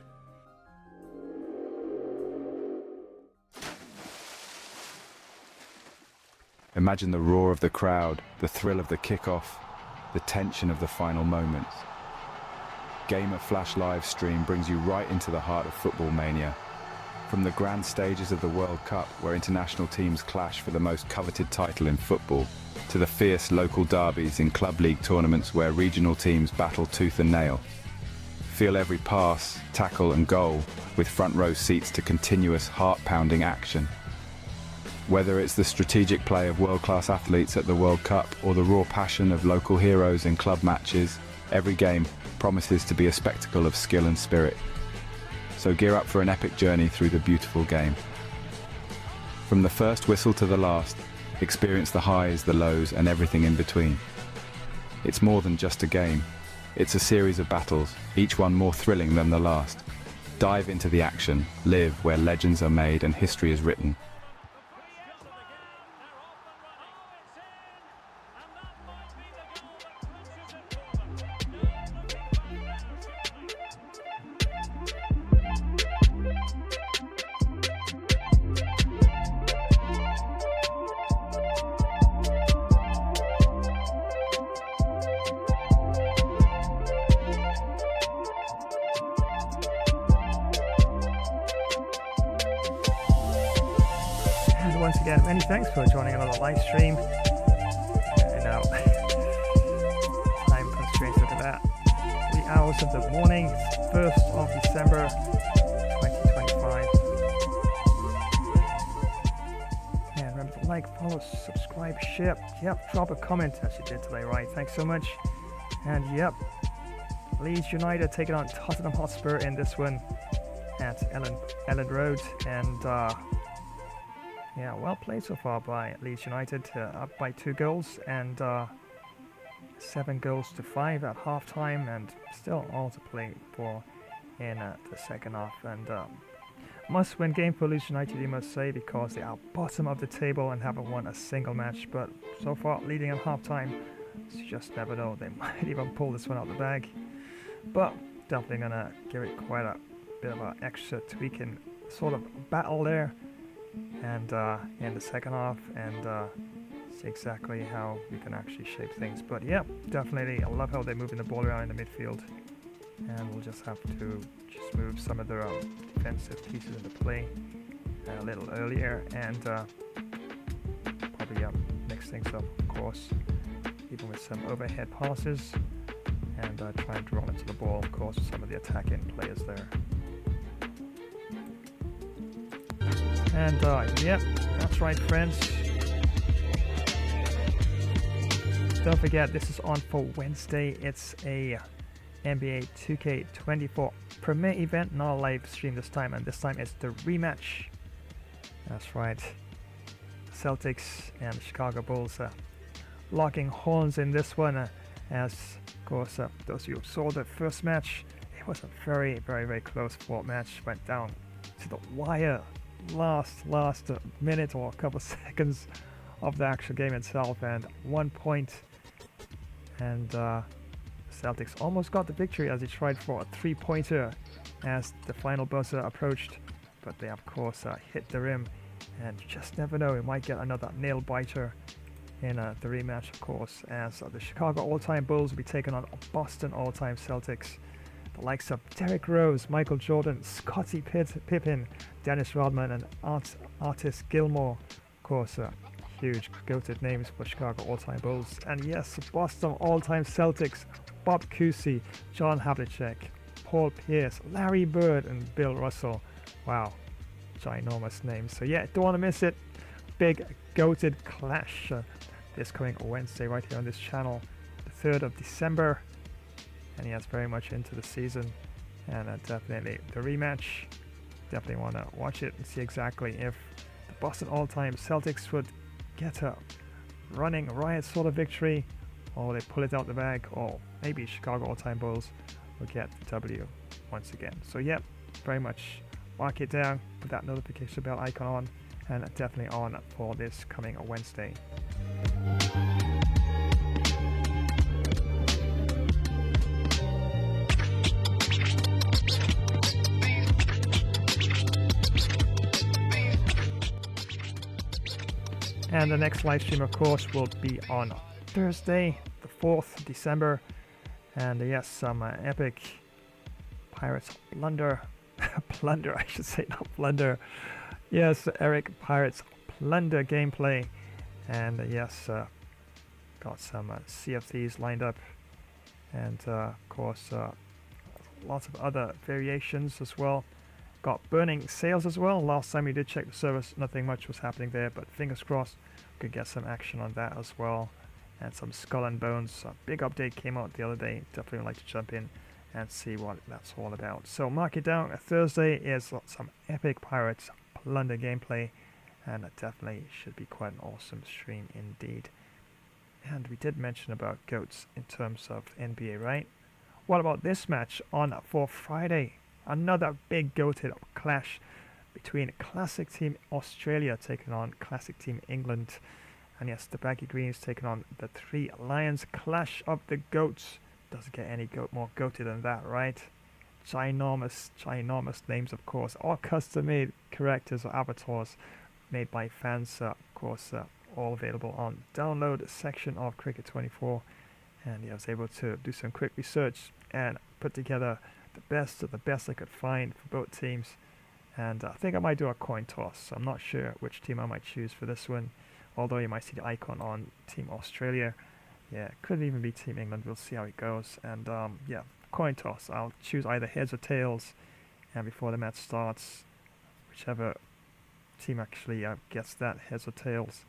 Imagine the roar of the crowd, the thrill of the kickoff, the tension of the final moments. Gamer Flash live stream brings you right into the heart of football mania. From the grand stages of the World Cup, where international teams clash for the most coveted title in football, to the fierce local derbies in club league tournaments where regional teams battle tooth and nail. Feel every pass, tackle and goal with front row seats to continuous heart-pounding action. Whether it's the strategic play of world-class athletes at the World Cup or the raw passion of local heroes in club matches, every game promises to be a spectacle of skill and spirit. So gear up for an epic journey through the beautiful game. From the first whistle to the last, experience the highs, the lows, and everything in between. It's more than just a game. It's a series of battles, each one more thrilling than the last. Dive into the action, live where legends are made and history is written. Once again, many thanks for joining another live stream. I know, time constraints, look at that. 3 hours of the morning, 1st of December 2025. And remember to like, follow, subscribe, share. Yep, drop a comment as you did today, right? Thanks so much. And yep, Leeds United taking on Tottenham Hotspur in this one at Ellen Road. And yeah, well played so far by Leeds United, up by 2 goals and 7 goals to 5 at half-time, and still all to play for in the second half. And must-win game for Leeds United, you must say, because they are bottom of the table and haven't won a single match. But so far, leading at half-time, so you just never know. They might even pull this one out the bag. But definitely gonna give it quite a bit of an extra tweaking sort of battle there. And in the second half, and see exactly how we can actually shape things. But yeah, definitely I love how they're moving the ball around in the midfield, and we'll just have to just move some of their defensive pieces into play a little earlier, and probably mix things up, of course, even with some overhead passes, and try and draw into the ball, of course, with some of the attacking players there. And yep, that's right, friends. Don't forget, this is on for Wednesday. It's a NBA 2K24 premiere event, not a live stream this time, and this time it's the rematch. That's right. Celtics and Chicago Bulls locking horns in this one, as of course those of you who saw the first match, it was a very, very, very close fought match. Went down to the wire. Last minute or a couple seconds of the actual game itself, and 1 point, and Celtics almost got the victory as they tried for a 3-pointer as the final buzzer approached, but they of course hit the rim, and you just never know, we might get another nail biter in the rematch, of course, as the Chicago all-time Bulls will be taking on Boston all-time Celtics. The likes of Derrick Rose, Michael Jordan, Scottie Pippen, Dennis Rodman, and Artis Gilmore. Of course, huge goated names for Chicago all-time Bulls. And yes, Boston all-time Celtics, Bob Cousy, John Havlicek, Paul Pierce, Larry Bird, and Bill Russell. Wow, ginormous names. So yeah, don't want to miss it. Big goated clash this coming Wednesday right here on this channel, the 3rd of December. And yes, very much into the season, and definitely the rematch. Definitely want to watch it and see exactly if the Boston all-time Celtics would get a running riot sort of victory, or they pull it out the bag, or maybe Chicago all-time Bulls will get the W once again. So yeah, very much mark it down, put that notification bell icon on, and definitely on for this coming Wednesday. And the next live stream, of course, will be on Thursday, the 4th December. And yes, some epic Pirates plunder. Plunder, I should say, not plunder. Yes, Eric Pirates plunder gameplay. And yes, got some Sea of Thieves lined up. And of course, lots of other variations as well. Got Burning Sails as well. Last time we did check the service, nothing much was happening there, but fingers crossed we could get some action on that as well. And some Skull and Bones. A big update came out the other day. Definitely would like to jump in and see what that's all about. So mark it down. Thursday is some epic Pirates plunder gameplay, and it definitely should be quite an awesome stream indeed. And we did mention about GOATs in terms of NBA, right? What about this match on for Friday? Another big goated clash between Classic Team Australia taking on Classic Team England. And yes, the Baggy Greens taking on the Three Lions. Clash of the Goats. Doesn't get any more goated than that, right? Ginormous names, of course. All custom-made characters or avatars made by fans, of course, all available on download section of Cricket 24. And yeah, I was able to do some quick research and put together the best of the best I could find for both teams. And I think I might do a coin toss. I'm not sure which team I might choose for this one, although you might see the icon on Team Australia. Yeah, it could even be Team England. We'll see how it goes. And yeah, coin toss. I'll choose either heads or tails, and before the match starts, whichever team actually gets that, heads or tails,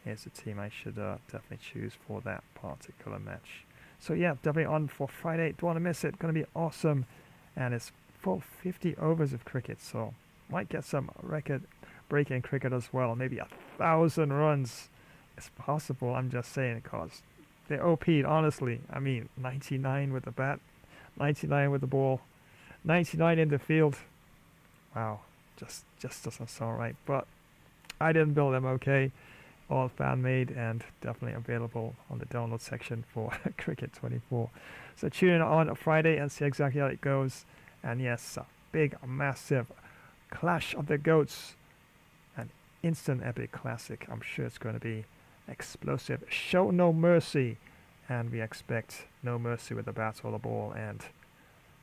is the team I should definitely choose for that particular match. So yeah, definitely on for Friday. Don't want to miss it. Going to be awesome. And it's full 50 overs of cricket, so might get some record-breaking cricket as well. Maybe 1,000 runs. It's possible, I'm just saying, because they're OP'd, honestly. I mean, 99 with the bat, 99 with the ball, 99 in the field. Wow, just doesn't sound right. But I didn't build them, okay. All fan-made and definitely available on the download section for Cricket 24. So tune in on Friday and see exactly how it goes. And yes, a big, massive clash of the goats. An instant epic classic. I'm sure it's going to be explosive. Show no mercy. And we expect no mercy with the bat or the ball. And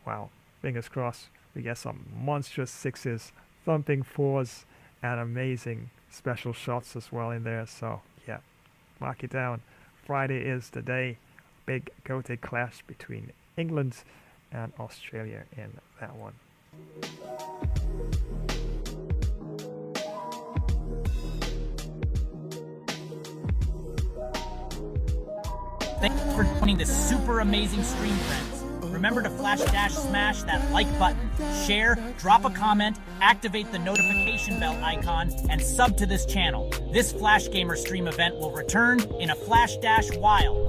wow, fingers crossed, we get some monstrous sixes, thumping fours, and amazing special shots as well in there. So yeah, mark it down. Friday is the day. Big goated clash between England and Australia in that one. Thanks for joining this super amazing stream, friends. Remember to smash that like button, share, drop a comment, activate the notification bell icon, and sub to this channel. This Flash Gamer stream event will return in a Flash Dash while.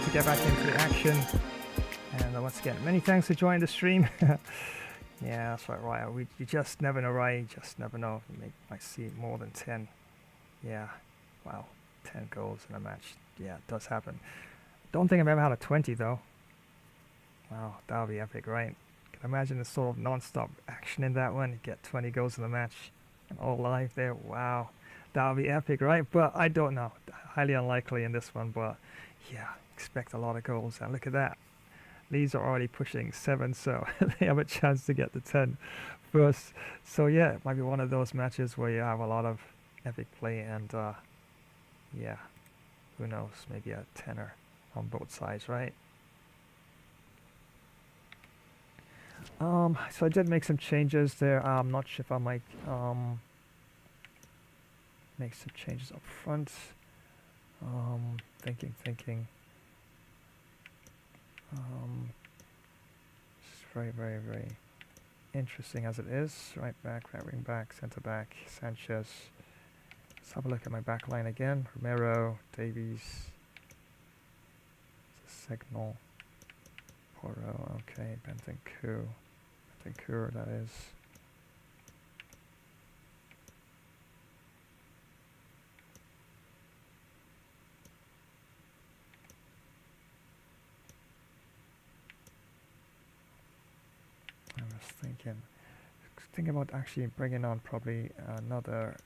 to get back into the action. And once again, many thanks for joining the stream. Yeah, that's right, Ryan. You just never know, right? You just never know. You might see more than 10. Yeah, wow, 10 goals in a match. Yeah, it does happen. Don't think I've ever had a 20 though. Wow, that would be epic, right? Can imagine the sort of non-stop action in that one. You get 20 goals in the match and all live there. Wow, that would be epic, right? But I don't know. Highly unlikely in this one, but yeah, expect a lot of goals. And look at that. Leeds are already pushing 7, so they have a chance to get to 10 first. So yeah, it might be one of those matches where you have a lot of epic play and yeah, who knows, maybe a tenner on both sides, right? So I did make some changes there. I'm not sure if I might make some changes up front. Thinking. It's very interesting as it is. Right back, right wing back, centre back, Sanchez. Let's have a look at my back line again. Romero, Davies, Signal, Porro, okay, Bentancur, that is. I was thinking about actually bringing on probably another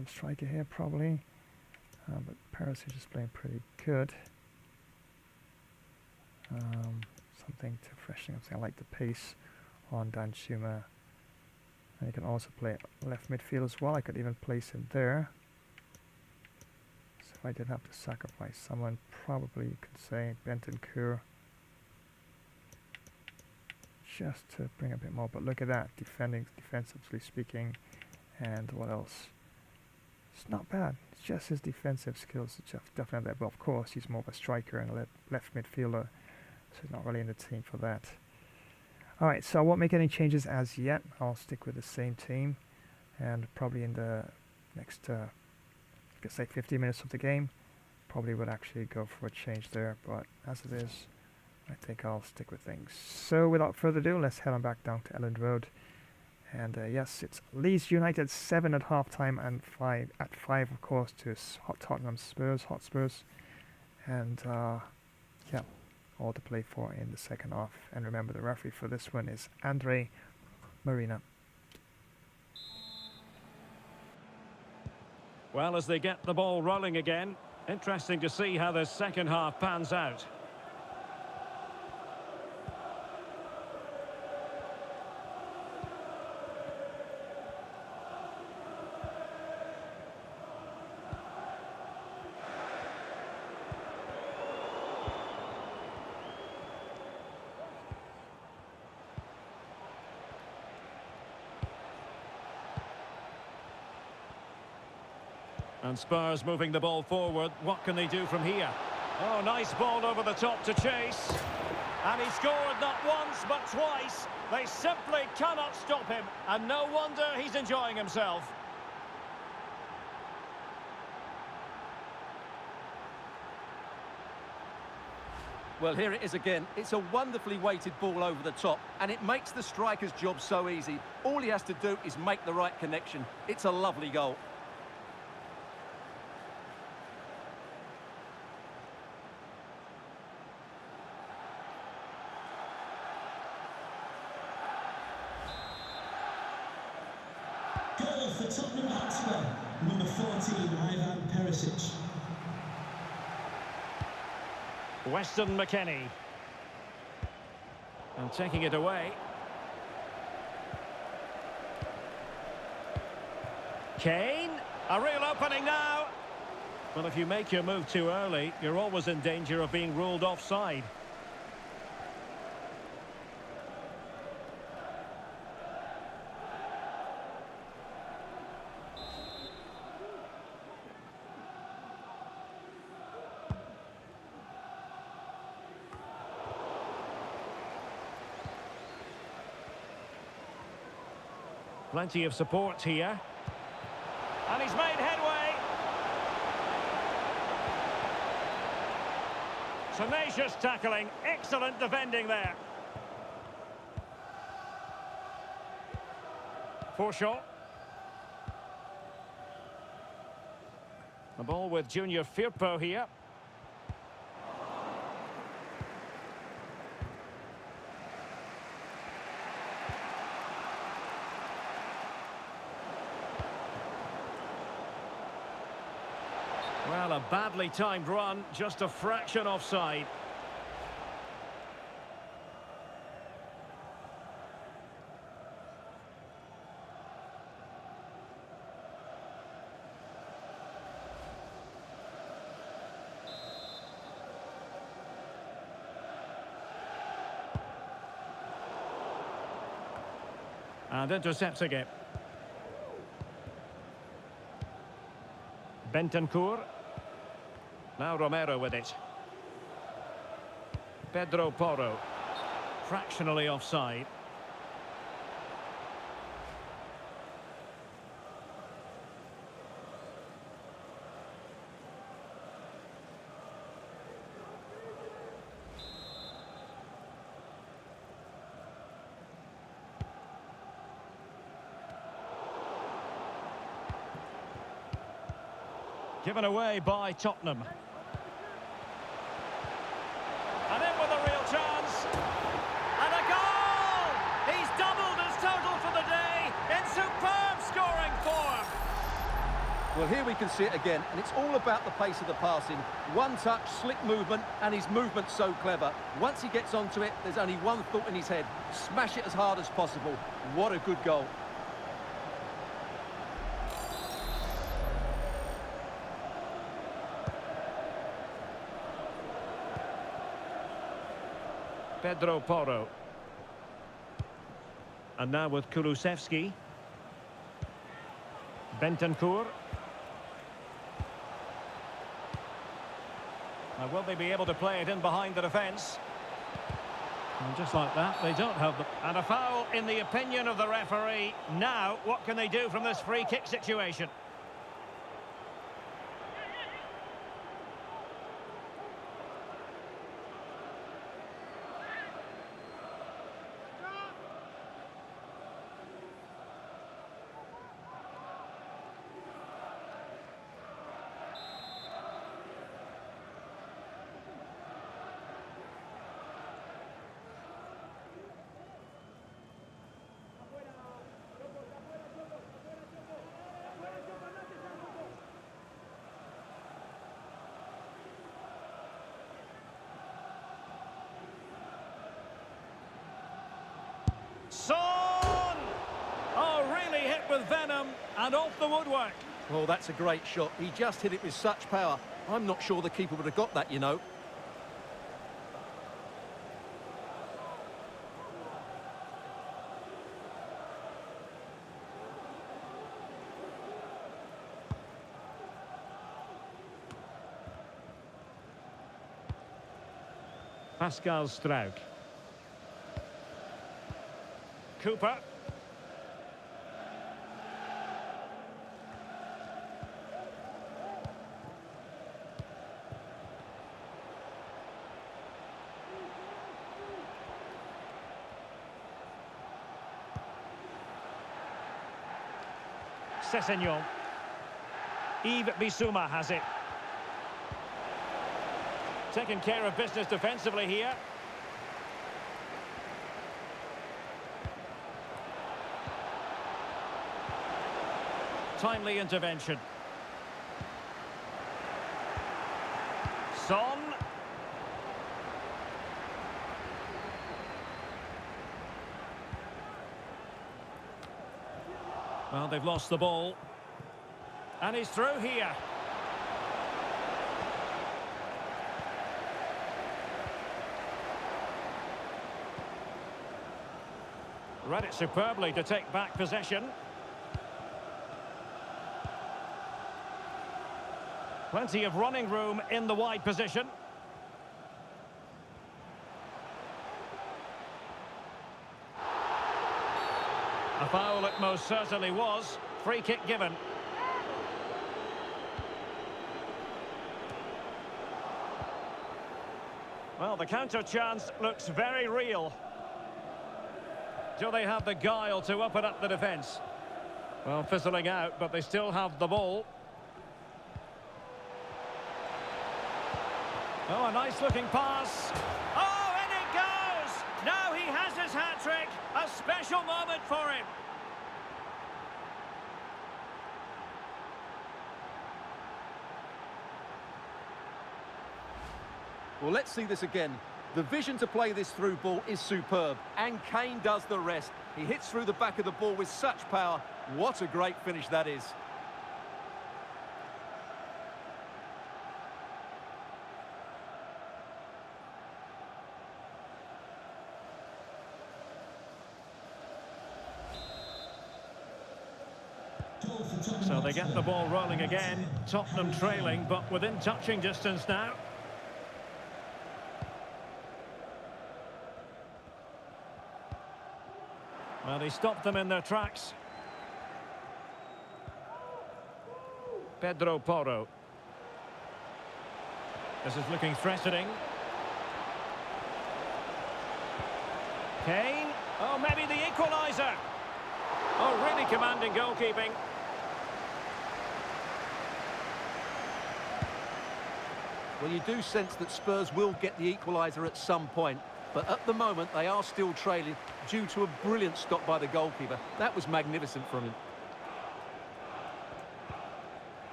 striker here probably, but Perisic is playing pretty good. Something to freshen up. I like the pace on Dan Schuma, and he can also play left midfield as well. I could even place him there. So if I did have to sacrifice someone, probably you could say Bentancur, just to bring a bit more. But look at that, defensively speaking, and what else? It's not bad. It's just his defensive skills are definitely there. But of course, he's more of a striker and a left midfielder, so he's not really in the team for that. All right, so I won't make any changes as yet. I'll stick with the same team, and probably in the next, I could say 50 minutes of the game, probably would actually go for a change there. But as it is, I think I'll stick with things. So without further ado, let's head on back down to Elland Road. And yes, it's Leeds United 7 at halftime and 5 at 5, of course, to Tottenham Hotspurs. And yeah, all to play for in the second half. And remember, the referee for this one is Andre Marina. Well, as they get the ball rolling again, interesting to see how the second half pans out. And Spurs moving the ball forward. What can they do from here? Oh, nice ball over the top to chase. And he scored not once, but twice. They simply cannot stop him. And no wonder he's enjoying himself. Well, here it is again. It's a wonderfully weighted ball over the top, and it makes the striker's job so easy. All he has to do is make the right connection. It's a lovely goal. Goal for Tottenham Hotspur, number 14, Perisic. Weston McKennie. And taking it away. Kane. A real opening now. Well, if you make your move too early, you're always in danger of being ruled offside. Plenty of support here. And he's made headway. Tenacious tackling, excellent defending there. Forshaw. The ball with Junior Firpo here. Well, a badly timed run, just a fraction offside. And intercepting it. Bentancur. Now Romero with it. Pedro Porro. Fractionally offside. Given away by Tottenham. And in with a real chance. And a goal! He's doubled his total for the day in superb scoring form. Well, here we can see it again, and it's all about the pace of the passing. One touch, slick movement, and his movement's so clever. Once he gets onto it, there's only one thought in his head. Smash it as hard as possible. What a good goal. Pedro Porro. And now with Kulusevski. Bentancur. Now will they be able to play it in behind the defence? And just like that, they don't have the... And a foul in the opinion of the referee. Now, what can they do from this free kick situation? Son! Oh, really hit with venom and off the woodwork. Oh, that's a great shot. He just hit it with such power. I'm not sure the keeper would have got that, you know. Pascal Struijk. Cooper. Sessegnon. Yves Bissouma has it. Taking care of business defensively here. Timely intervention. Son. Well, they've lost the ball. And he's through here. Read it superbly to take back possession. Plenty of running room in the wide position. A foul it most certainly was. Free kick given. Well, the counter chance looks very real. Do they have the guile to open up the defence? Well, fizzling out, but they still have the ball. Oh, a nice-looking pass. Oh, and it goes! Now he has his hat-trick. A special moment for him. Well, let's see this again. The vision to play this through ball is superb, and Kane does the rest. He hits through the back of the ball with such power. What a great finish that is. So they get the ball rolling again. Tottenham trailing, but within touching distance now. Well, he stopped them in their tracks. Pedro Porro. This is looking threatening. Kane. Oh, maybe the equaliser. Oh, really commanding goalkeeping. Well, you do sense that Spurs will get the equaliser at some point, but at the moment they are still trailing due to a brilliant stop by the goalkeeper. That was magnificent from him.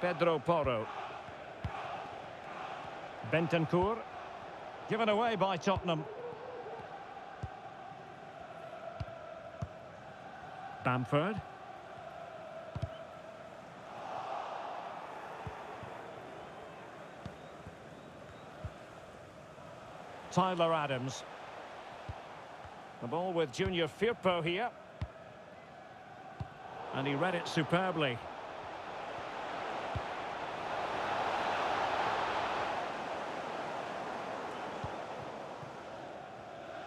Pedro Porro. Bentancur. Given away by Tottenham. Bamford. Tyler Adams. The ball with Junior Firpo here. And he read it superbly.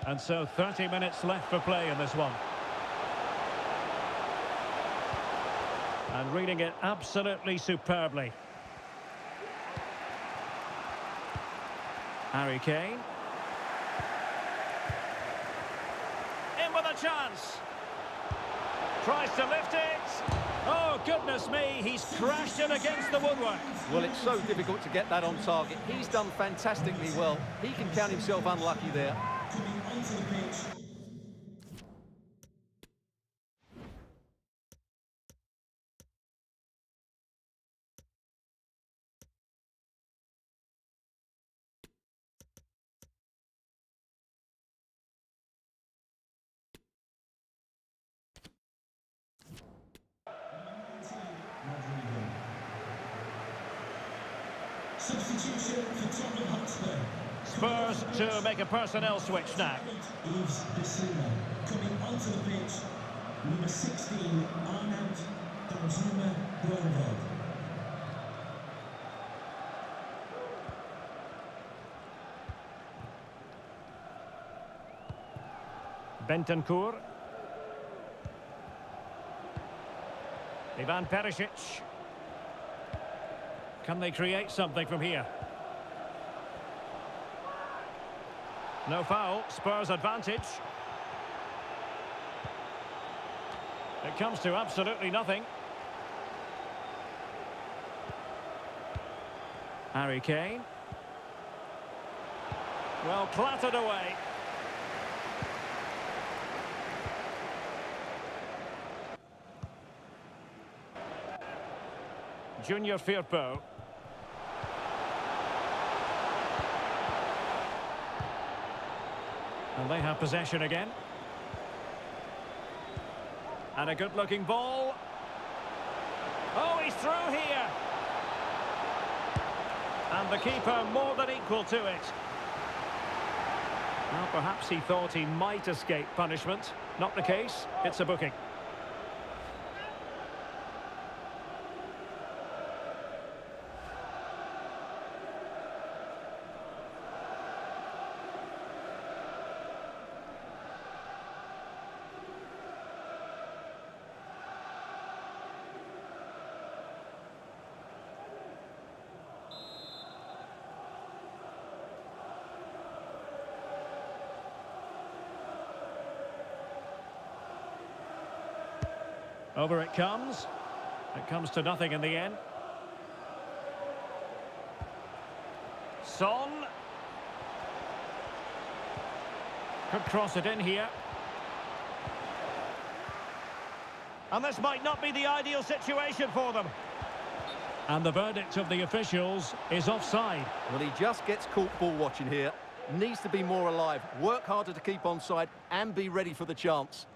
And so 30 minutes left for play in this one. And reading it absolutely superbly. Harry Kane. In with a chance. Tries to lift it. Oh, goodness me, he's crashed it against the woodwork. Well, it's so difficult to get that on target. He's done fantastically well. He can count himself unlucky there. Coming onto the pitch. Substitution for Tottenham Hotspur. Spurs to make a personnel switch now. Leeds Bissouma. Coming onto the pitch, number 16, Arnaut Danjuma. Bentancur. Ivan Perisic. Can they create something from here? No foul, Spurs advantage. It comes to absolutely nothing. Harry Kane. Well, clattered away. Junior Firpo. And they have possession again. And a good-looking ball. Oh, he's through here. And the keeper more than equal to it. Well, perhaps he thought he might escape punishment. Not the case. It's a booking. Over it comes. It comes to nothing in the end. Son. Could cross it in here. And this might not be the ideal situation for them. And the verdict of the officials is offside. Well, he just gets caught ball watching here. Needs to be more alive, work harder to keep onside and be ready for the chance.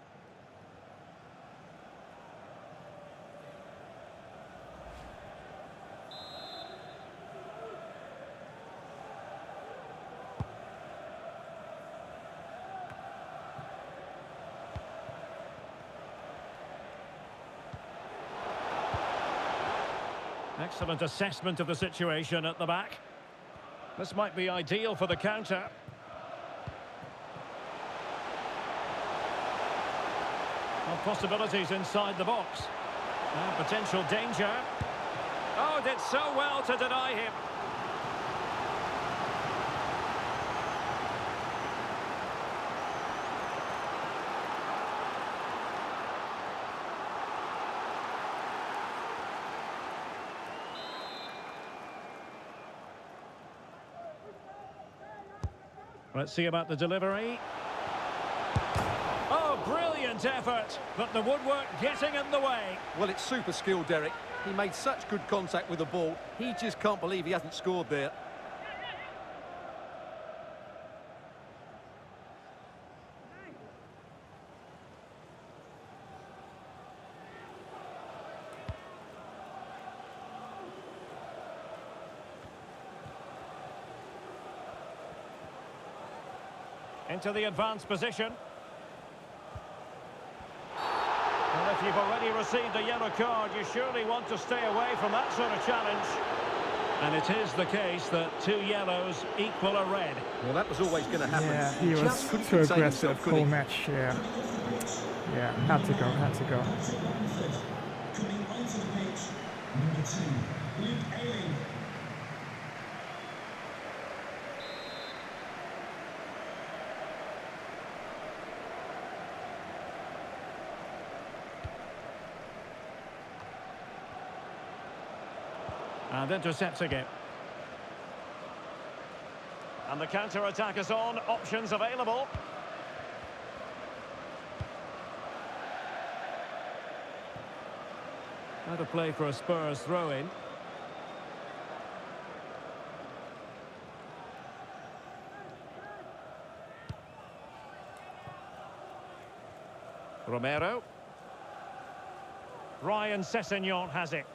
Excellent assessment of the situation at the back. This might be ideal for the counter. Well, possibilities inside the box. And potential danger. Oh, did so well to deny him. Let's see about the delivery. Oh, brilliant effort, but the woodwork getting in the way. Well, it's super skill, Derek. He made such good contact with the ball. He just can't believe he hasn't scored there. Into the advanced position. Well, if you've already received a yellow card, you surely want to stay away from that sort of challenge. And it is the case that 2 yellows equal a red. Well, that was always going to happen. Yeah, he was too aggressive whole match. Yeah, had to go. Coming onto the pitch, number 2, Luke Ayling. And intercepting it. And the counter-attack is on. Options available. How to play for a Spurs throw-in. Romero. Ryan Sessegnon has it.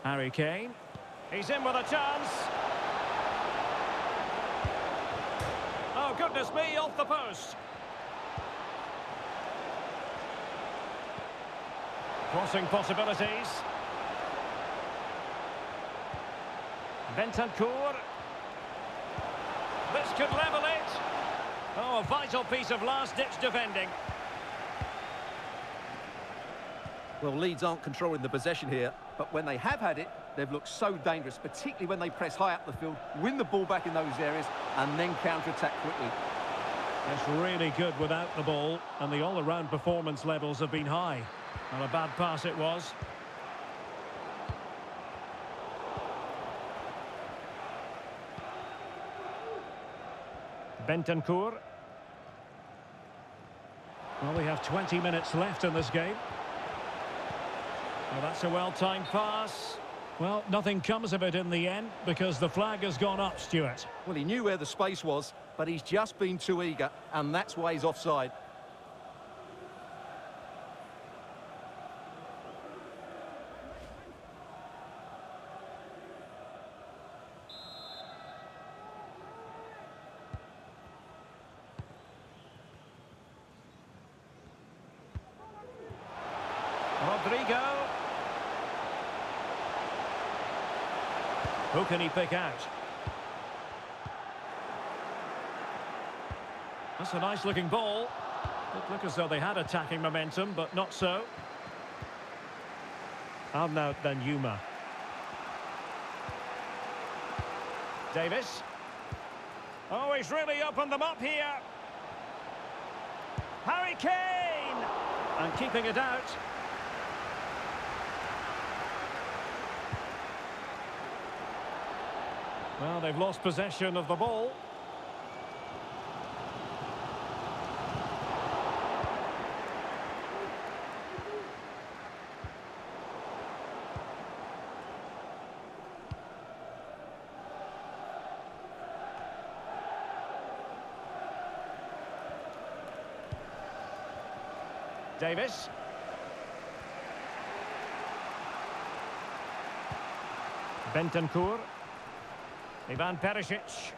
Harry Kane. He's in with a chance. Oh, goodness me, off the post. Crossing possibilities. Bentancur. This could level it. Oh, a vital piece of last-ditch defending. Well, Leeds aren't controlling the possession here, but when they have had it, they've looked so dangerous, particularly when they press high up the field, win the ball back in those areas, and then counter-attack quickly. It's really good without the ball, and the all-around performance levels have been high. And a bad pass it was. Bentancur. Well, we have 20 minutes left in this game. Well, that's a well-timed pass. Well, nothing comes of it in the end because the flag has gone up, Stuart. Well, he knew where the space was, but he's just been too eager, and that's why he's offside. Rodrigo. Who can he pick out? That's a nice-looking ball. It looked as though they had attacking momentum, but not so. Arnaut Danjuma. Davis. Oh, he's really opened them up here. Harry Kane! And keeping it out. Well, they've lost possession of the ball. Davis. Bentancur. Ivan Perisic.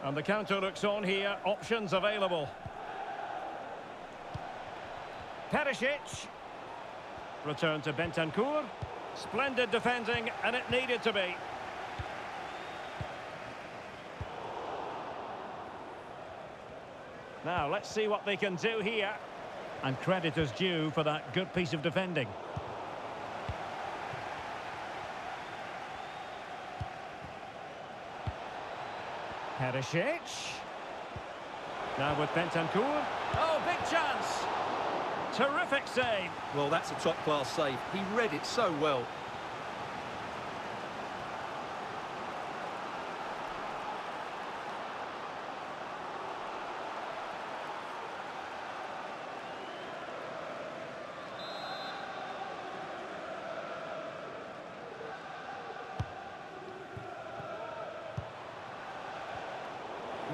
And the counter looks on here. Options available. Perisic. Return to Bentancur. Splendid defending, and it needed to be. Now, let's see what they can do here. And credit is due for that good piece of defending. Perisic. Now with Bentancur. Oh, big chance. Terrific save. Well, that's a top-class save. He read it so well.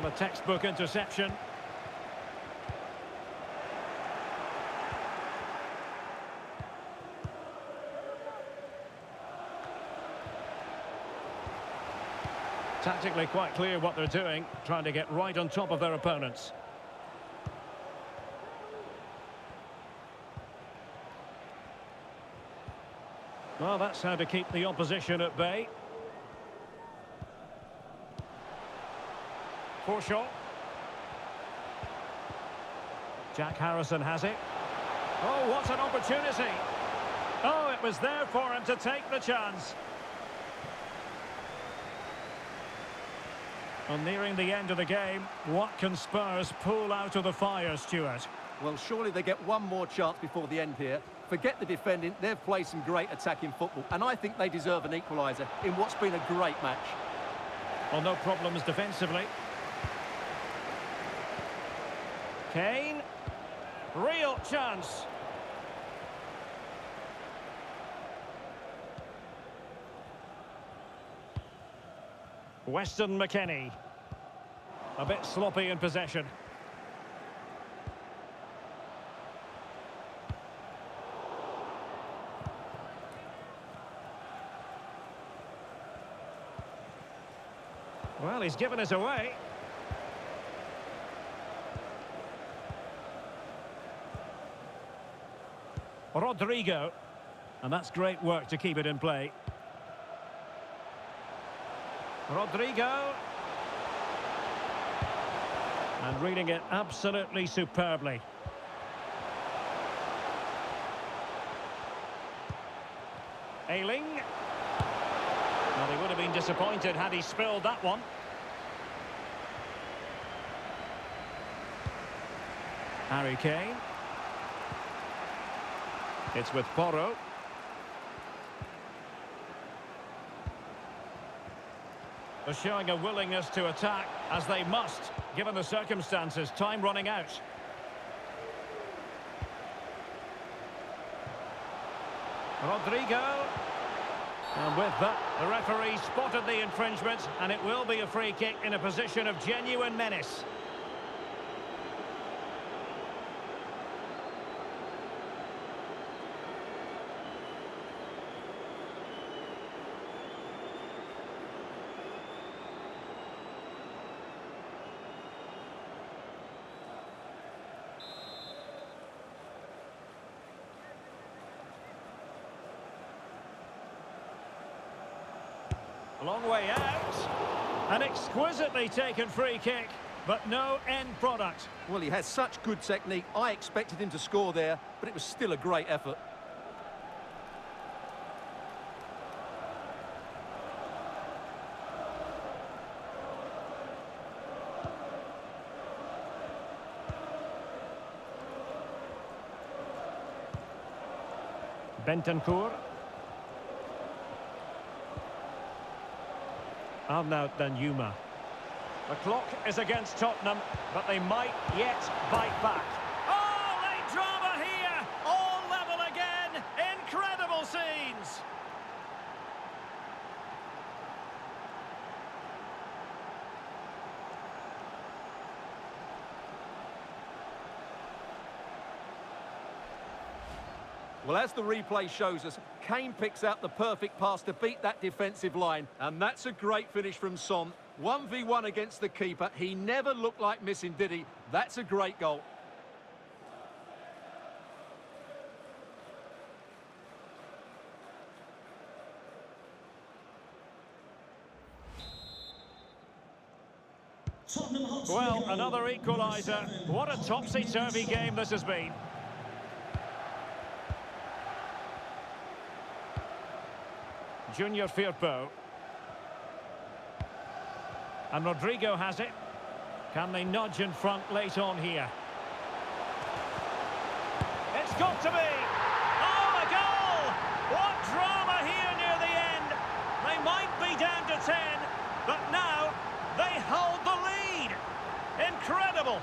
A textbook interception. Tactically quite clear what they're doing, trying to get right on top of their opponents. Well, that's how to keep the opposition at bay. Forshaw. Jack Harrison has it. Oh, what an opportunity. Oh, it was there for him to take the chance. On nearing the end of the game, what can Spurs pull out of the fire, Stuart? Well, surely they get one more chance before the end here. Forget the defending, they've played some great attacking football, and I think they deserve an equaliser in what's been a great match. Well, no problems defensively. Kane. Real chance. Weston McKennie. A bit sloppy in possession. Well, he's given us away. Rodrigo. And that's great work to keep it in play. Rodrigo. And reading it absolutely superbly. Ayling. Well, he would have been disappointed had he spilled that one. Harry Kane. It's with Porro. They're showing a willingness to attack, as they must, given the circumstances. Time running out. Rodrigo. And with that, the referee spotted the infringement, and it will be a free kick in a position of genuine menace. A long way out. An exquisitely taken free kick, but no end product. Well, he has such good technique. I expected him to score there, but it was still a great effort. Bentancur. Arnaut Danjuma. The clock is against Tottenham, but they might yet bite back. Oh, late drama here! All level again! Incredible scenes! Well, as the replay shows us, Kane picks out the perfect pass to beat that defensive line. And that's a great finish from Son. 1v1 against the keeper. He never looked like missing, did he? That's a great goal. Tottenham Hotspur. Well, another equaliser. What a topsy-turvy game this has been. Junior Firpo. And Rodrigo has it. Can they nudge in front late on here? It's got to be! Oh, a goal! What drama here near the end! They might be down to 10, but now they hold the lead! Incredible!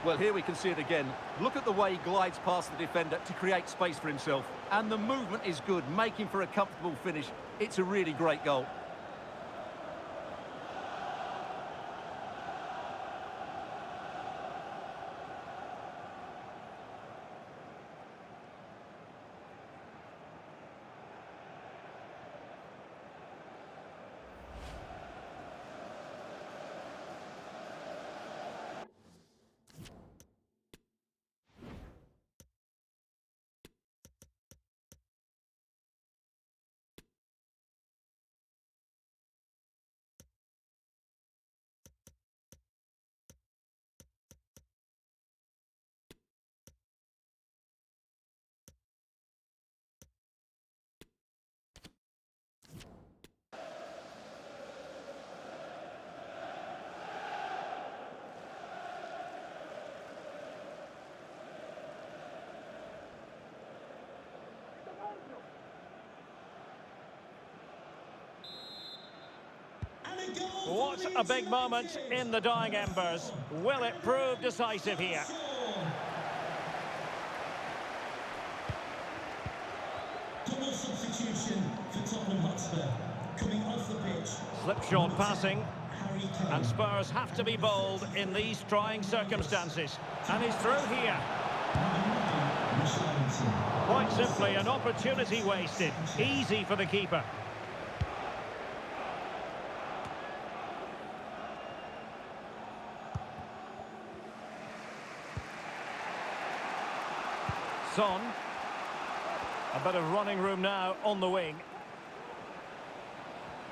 Well, here we can see it again. Look at the way he glides past the defender to create space for himself. And the movement is good, making for a comfortable finish. It's a really great goal. What a big moment in the dying embers. Will it prove decisive here? Double substitution for Tottenham Hotspur. Coming off the pitch. Slipshod passing. Harry Kane. And Spurs have to be bold in these trying circumstances. And he's through here. Quite simply, an opportunity wasted. Easy for the keeper. Son. A bit of running room now on the wing.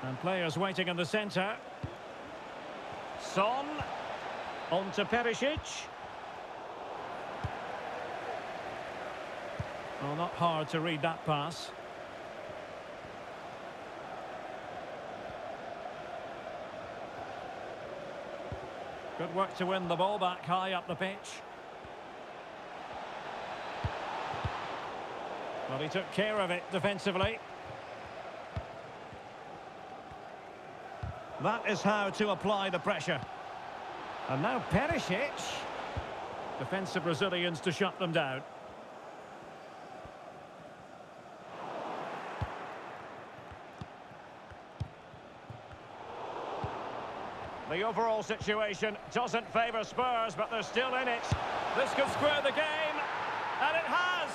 And players waiting in the centre. Son. On to Perisic. Well, not hard to read that pass. Good work to win the ball back high up the pitch. Well, he took care of it defensively. That is how to apply the pressure. And now Perisic. Defensive Brazilians to shut them down. The overall situation doesn't favour Spurs, but they're still in it. This could square the game, and it has.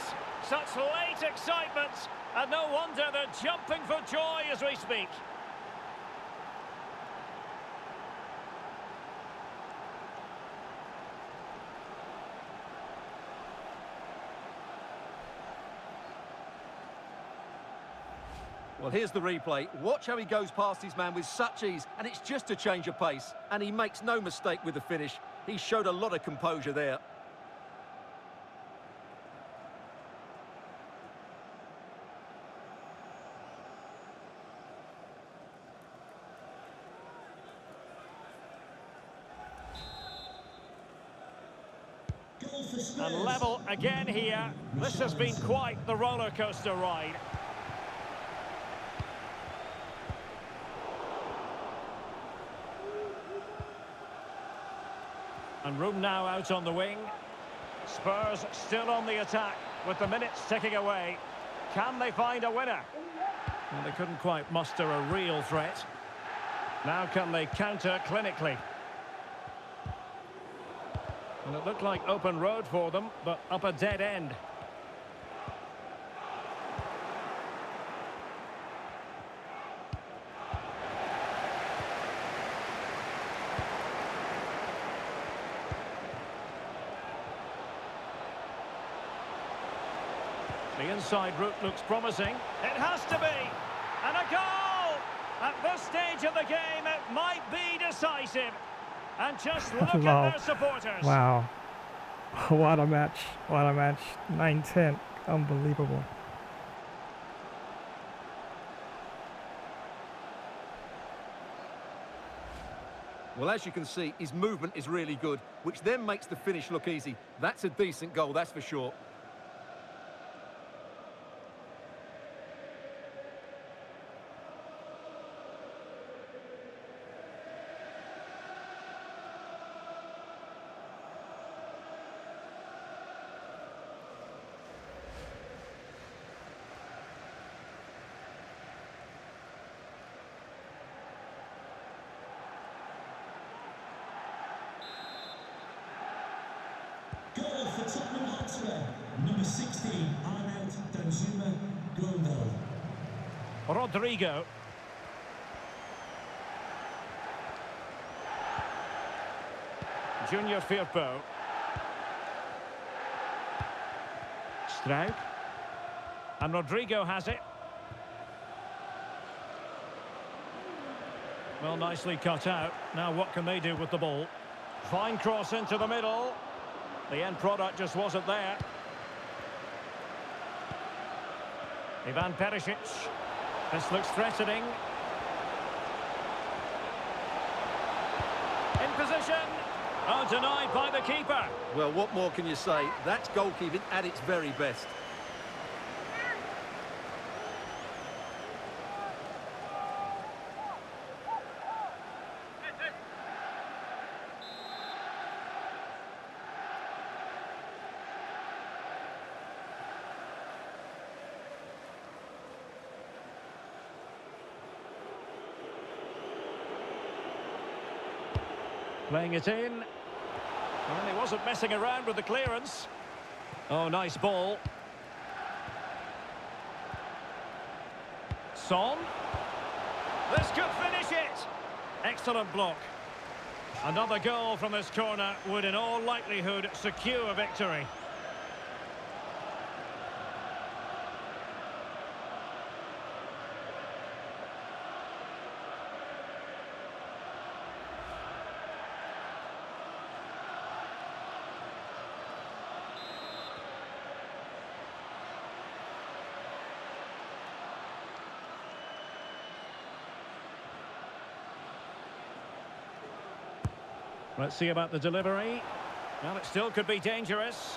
Such late excitement, and no wonder they're jumping for joy as we speak. Well, here's the replay. Watch how he goes past his man with such ease, and it's just a change of pace. And he makes no mistake with the finish. He showed a lot of composure there. And level again here. This has been quite the roller coaster ride. And room now out on the wing. Spurs still on the attack with the minutes ticking away. Can they find a winner? Well, they couldn't quite muster a real threat. Now can they counter clinically? And it looked like open road for them, but up a dead end. The inside route looks promising. It has to be! And a goal! At this stage of the game, it might be decisive. And just look at their supporters. Wow. What a match. What a match. 9-10. Unbelievable. Well, as you can see, his movement is really good, which then makes the finish look easy. That's a decent goal, that's for sure. Goal for Tottenham Hotspur, number 16, Golazo. Rodrigo. Junior Firpo. Struik. And Rodrigo has it. Well, nicely cut out. Now what can they do with the ball? Fine cross into the middle. The end product just wasn't there. Ivan Perisic. This looks threatening. In position. Oh, denied by the keeper. Well, what more can you say? That's goalkeeping at its very best. Playing it in. Well, he wasn't messing around with the clearance. Oh, nice ball. Son. This could finish it. Excellent block. Another goal from this corner would in all likelihood secure victory. Let's see about the delivery. Well, it still could be dangerous.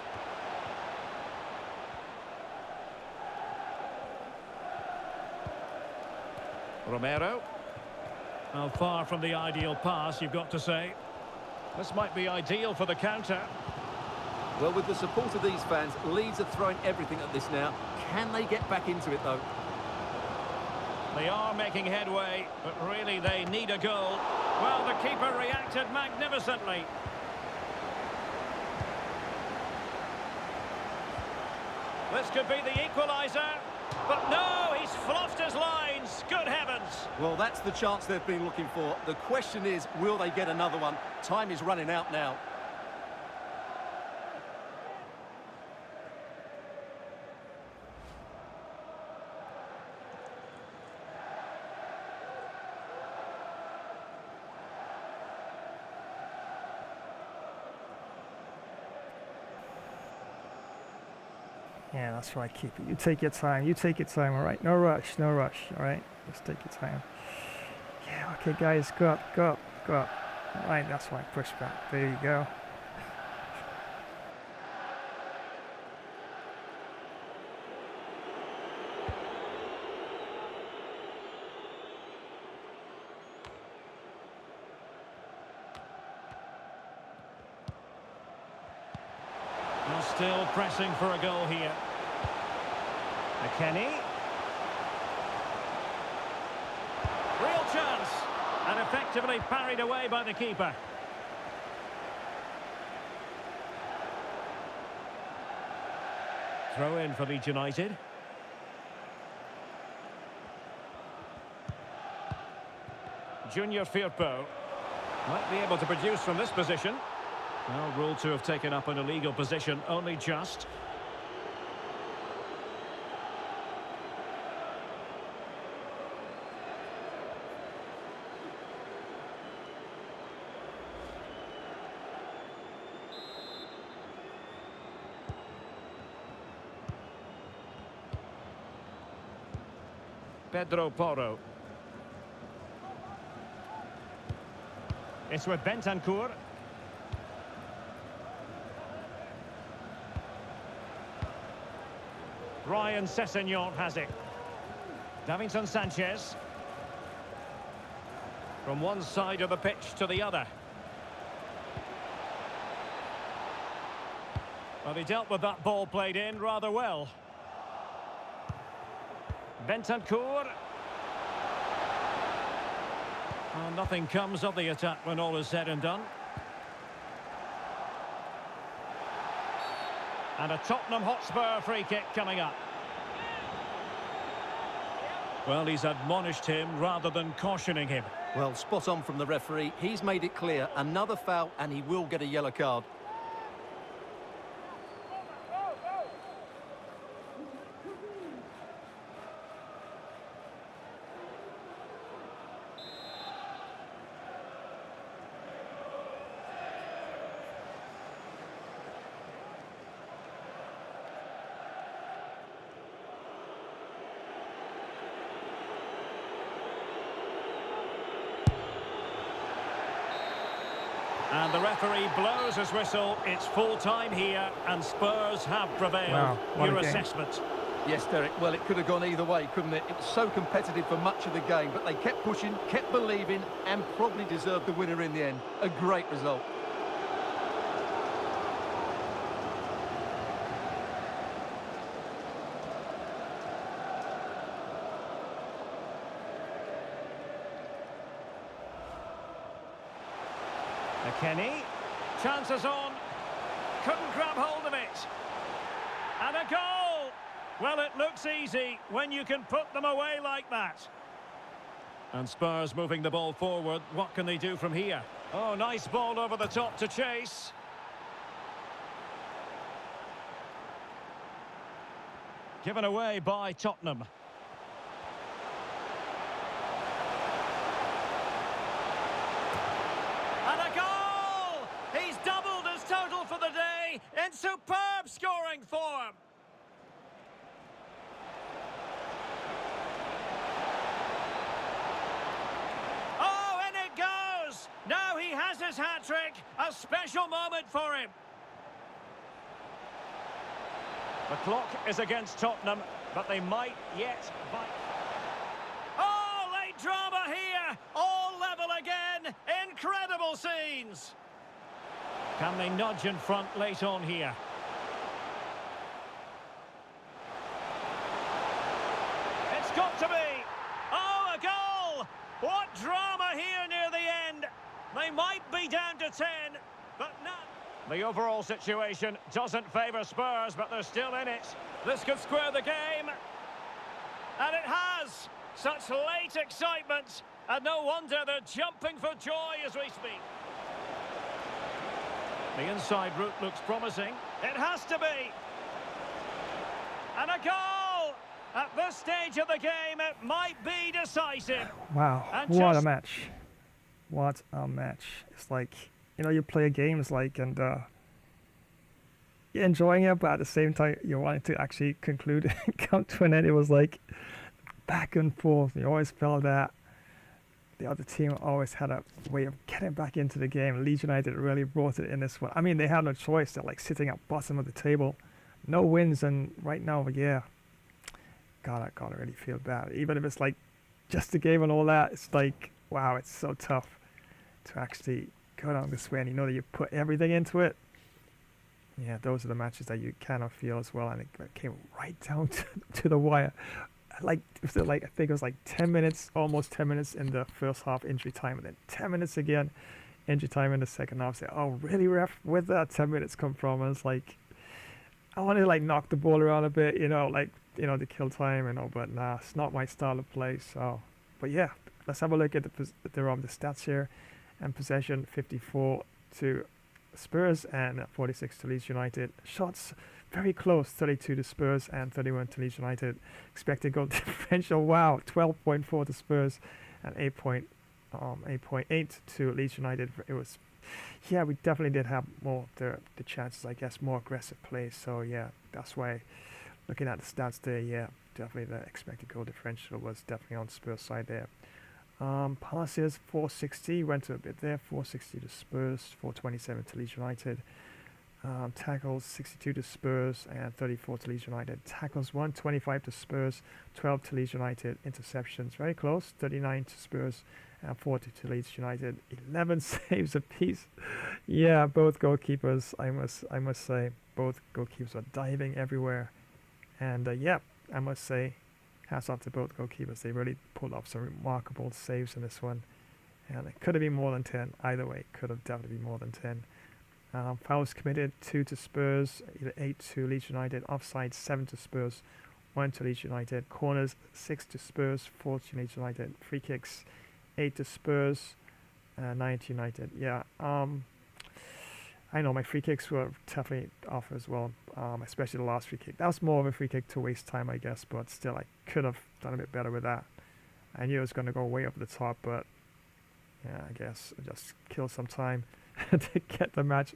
Romero. Well, far from the ideal pass, you've got to say. This might be ideal for the counter. Well, with the support of these fans, Leeds are throwing everything at this now. Can they get back into it, though? They are making headway, but really they need a goal. Well, the keeper reacted magnificently. This could be the equaliser. But no, he's fluffed his lines. Good heavens. Well, that's the chance they've been looking for. The question is, will they get another one? Time is running out now. Yeah, that's right, keeper. You take your time. You take your time, all right? No rush, no rush, all right? Just take your time. Yeah, okay, guys, go up, go up, go up. All right, that's why push back. There you go. Still pressing for a goal here. McKennie. Real chance. And effectively parried away by the keeper. Throw in for Leeds United. Junior Firpo might be able to produce from this position. Well, ruled to have taken up an illegal position, only just. Pedro Porro. It's with Bentancur. Ryan Sessegnon has it. Davinson Sanchez. From one side of the pitch to the other. Well, he dealt with that ball played in rather well. Bentancur. Well, nothing comes of the attack when all is said and done. And a Tottenham Hotspur free kick coming up. Well, he's admonished him rather than cautioning him. Well, spot on from the referee. He's made it clear. Another foul and he will get a yellow card. And the referee blows his whistle. It's full time here, and Spurs have prevailed. Wow, what a Your game. assessment? Yes, Derek, well, it could have gone either way, couldn't it? It was so competitive for much of the game, but they kept pushing, kept believing, and probably deserved the winner in the end. A great result. McKennie, chances on, couldn't grab hold of it, and a goal! Well, it looks easy when you can put them away like that. And Spurs moving the ball forward, what can they do from here? Oh, nice ball over the top to chase. Given away by Tottenham. For the day, in superb scoring form. Oh, and it goes! Now he has his hat-trick, a special moment for him. The clock is against Tottenham, but they might yet bite. Oh, late drama here, all level again, incredible scenes. Can they nudge in front late on here? It's got to be! Oh, a goal! What drama here near the end! They might be down to 10, but none. The overall situation doesn't favour Spurs, but they're still in it. This could square the game. And it has! Such late excitement, and no wonder they're jumping for joy as we speak. The inside route looks promising. It has to be. And a goal! At this stage of the game, it might be decisive. Wow, And what a just- match. What a match. It's like, you know, you play games like, and you're enjoying it, but at the same time, you want it to actually conclude and come to an end. It was like back and forth. You always felt that the other team always had a way of getting back into the game. Leeds United really brought it in this one. I mean, they had no choice. They're like sitting at bottom of the table. No wins, and right now, yeah, God, I gotta really feel bad. Even if it's like just the game and all that, it's like, wow, it's so tough to actually go down this way, and you know that you put everything into it. Yeah, those are the matches that you cannot feel as well, and it came right down to the wire. Like, I think it was like 10 minutes, almost 10 minutes in the first half injury time, and then 10 minutes again injury time in the second half. Say, oh really, ref? Where'd that 10 minutes come from? And it's like, I want to like knock the ball around a bit, to kill time, but nah, it's not my style of play. So, but yeah, let's have a look at the stats here. And possession 54 to Spurs and 46 to Leeds United. Shots very close, 32 to Spurs and 31 to Leeds United. Expected goal differential, wow, 12.4 to Spurs and 8.8 to Leeds United. It was, yeah, we definitely did have more the chances, I guess, more aggressive play. So yeah, that's why looking at the stats there, yeah, definitely the expected goal differential was definitely on Spurs side there. Passes 460, went to a bit there, 460 to Spurs, 427 to Leeds United. Tackles 62 to Spurs and 34 to Leeds United. Tackles 125 to Spurs, 12 to Leeds United. Interceptions very close, 39 to Spurs and 40 to Leeds United. 11 saves apiece. Yeah, both goalkeepers, I must say, both goalkeepers are diving everywhere. And yeah, I must say, hats off to both goalkeepers. They really pulled off some remarkable saves in this one. And it could have been more than 10. Either way, it could have definitely been more than 10. Fouls committed, 2 to Spurs, 8 to Leeds United. Offside, 7 to Spurs, 1 to Leeds United. Corners, 6 to Spurs, 4 to Leeds United. Free kicks, 8 to Spurs, 9 to United. Yeah, I know my free kicks were definitely off as well, especially the last free kick. That was more of a free kick to waste time, I guess, but still, I could have done a bit better with that. I knew it was going to go way up the top, but yeah, I guess I just killed some time to get the match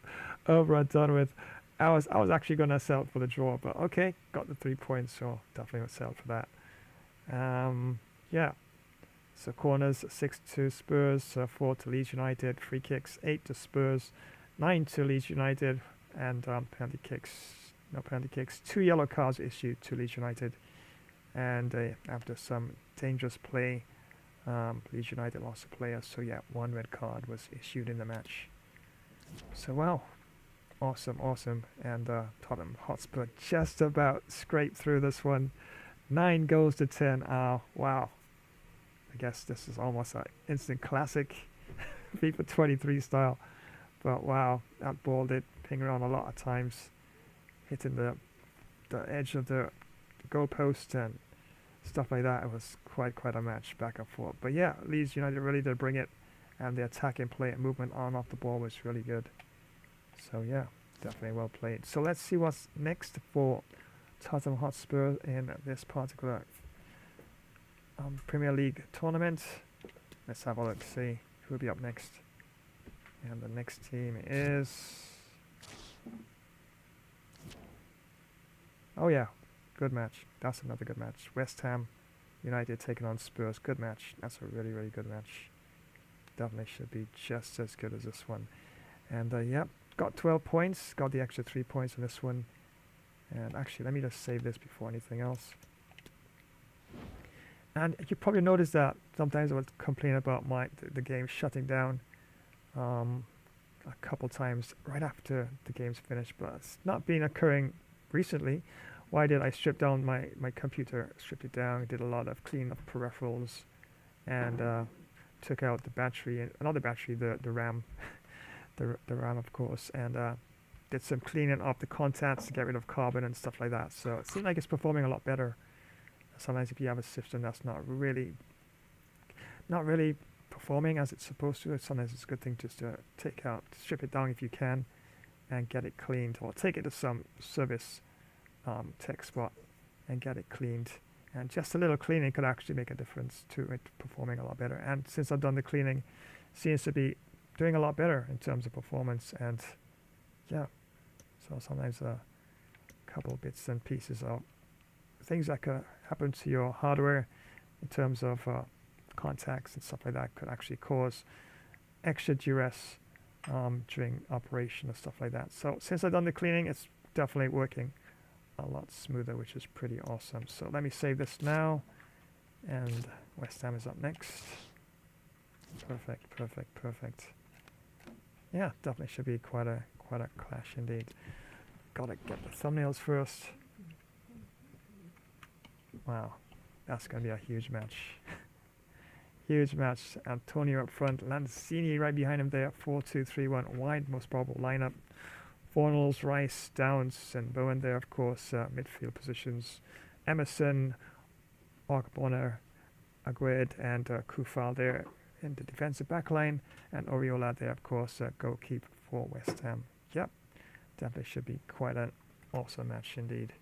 over and done with. I was actually going to sell for the draw, but okay, got the 3 points, so definitely would sell for that. Yeah, so corners, 6 to Spurs, 4 to Leeds United. Free kicks, 8 to Spurs, 9 to Leeds United, and penalty kicks, no penalty kicks. 2 yellow cards issued to Leeds United, and after some dangerous play, Leeds United lost a player, so yeah, 1 red card was issued in the match. So wow, awesome, and Tottenham Hotspur just about scraped through this one. 9 goals to 10. Wow, I guess this is almost an instant classic, FIFA 23 style. But wow, that ball did ping around a lot of times, hitting the edge of the goalpost and stuff like that. It was quite a match back and forth. But yeah, Leeds United really did bring it, and the attacking play and movement on and off the ball was really good. So yeah, definitely well played. So let's see what's next for Tottenham Hotspur in this particular Premier League tournament. Let's have a look, see who will be up next. And the next team is... oh yeah, good match. That's another good match. West Ham United taking on Spurs. Good match. That's a really good match. Definitely should be just as good as this one. And yeah, got 12 points. Got the extra 3 points in this one. And actually, let me just save this before anything else. And you probably noticed that sometimes I would complain about the game shutting down a couple times right after the game's finished, but it's not been occurring recently. Why did I strip down my computer? Stripped it down, did a lot of clean of peripherals, and took out the battery, and not the battery, the RAM, the RAM of course, and did some cleaning of the contacts to get rid of carbon and stuff like that. So it seems like it's performing a lot better. Sometimes if you have a system that's not really performing as it's supposed to, sometimes it's a good thing just to strip it down if you can, and get it cleaned, or take it to some service tech spot and get it cleaned. And just a little cleaning could actually make a difference to it performing a lot better. And since I've done the cleaning, it seems to be doing a lot better in terms of performance. And yeah, so sometimes a couple of bits and pieces of things that could happen to your hardware in terms of contacts and stuff like that could actually cause extra duress during operation and stuff like that. So since I've done the cleaning, it's definitely working a lot smoother, which is pretty awesome. So let me save this now, and West Ham is up next. Perfect. Yeah, definitely should be quite a clash indeed. gotta get the thumbnails first. Wow, that's gonna be a huge match. Huge match. Antonio up front, Lanzini right behind him there. 4-2-3-1 wide, most probable lineup. Fornals, Rice, Downs, and Bowen there, of course. Midfield positions: Emerson, Ogbonna, Agued, and Kufal there in the defensive back line, and Oriola there, of course, goalkeeper for West Ham. Yep, definitely should be quite an awesome match indeed.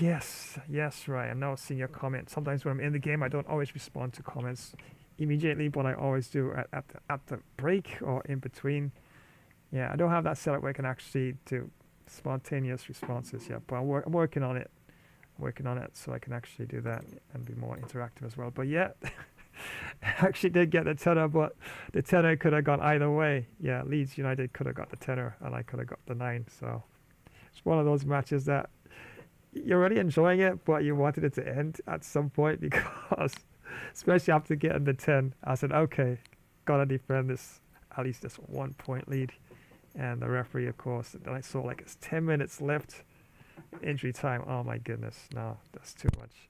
Yes, right. I'm now seeing your comment. Sometimes when I'm in the game, I don't always respond to comments immediately, but I always do at the break or in between. Yeah, I don't have that set up where I can actually do spontaneous responses yet, but I'm working on it. So I can actually do that and be more interactive as well. But yeah, I actually did get the tenner, but the tenner could have gone either way. Yeah, Leeds United could have got the tenner and I could have got the 9. So it's one of those matches that you're already enjoying it, but you wanted it to end at some point, because especially after getting the 10, I said, okay, gotta defend this, at least this 1 point lead. And the referee, of course, then I saw like it's 10 minutes left, injury time. Oh my goodness, no, that's too much.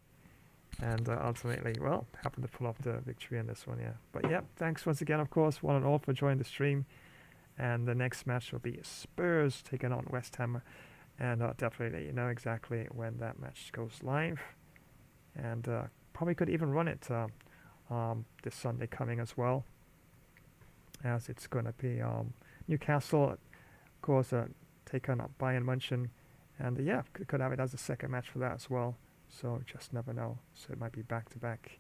And ultimately, well, happened to pull off the victory in this one, yeah. But yeah, thanks once again, of course, one and all for joining the stream. And the next match will be Spurs taking on West Ham. And definitely let you know exactly when that match goes live. And probably could even run it this Sunday coming as well, as it's going to be Newcastle, of course, taking up Bayern München. And yeah, could have it as a second match for that as well. So just never know. So it might be back-to-back.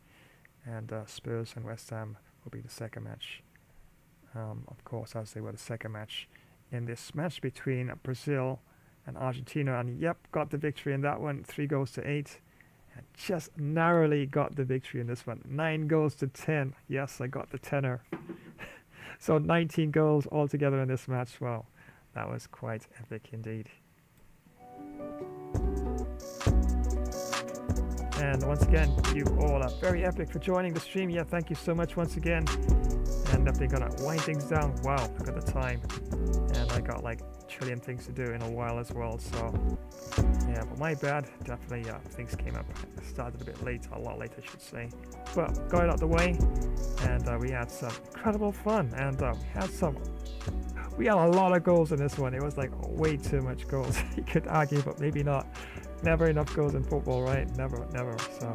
And Spurs and West Ham will be the second match. Of course, as they were the second match in this match between Brazil and Argentina. And yep, got the victory in that one, 3-8. And just narrowly got the victory in this one, 9-10. Yes, I got the tenner. So 19 goals altogether in this match. Wow, that was quite epic indeed. And once again, you all are very epic for joining the stream. Yeah, thank you so much once again. And definitely gonna wind things down. Wow, look at the time. And I got like a trillion things to do in a while as well. So yeah, but my bad. Definitely things came up. I started a bit late, a lot late I should say. But got it out the way. And we had some incredible fun. And we had a lot of goals in this one. It was like way too much goals. You could argue, but maybe not. Never enough goals in football, right? Never. So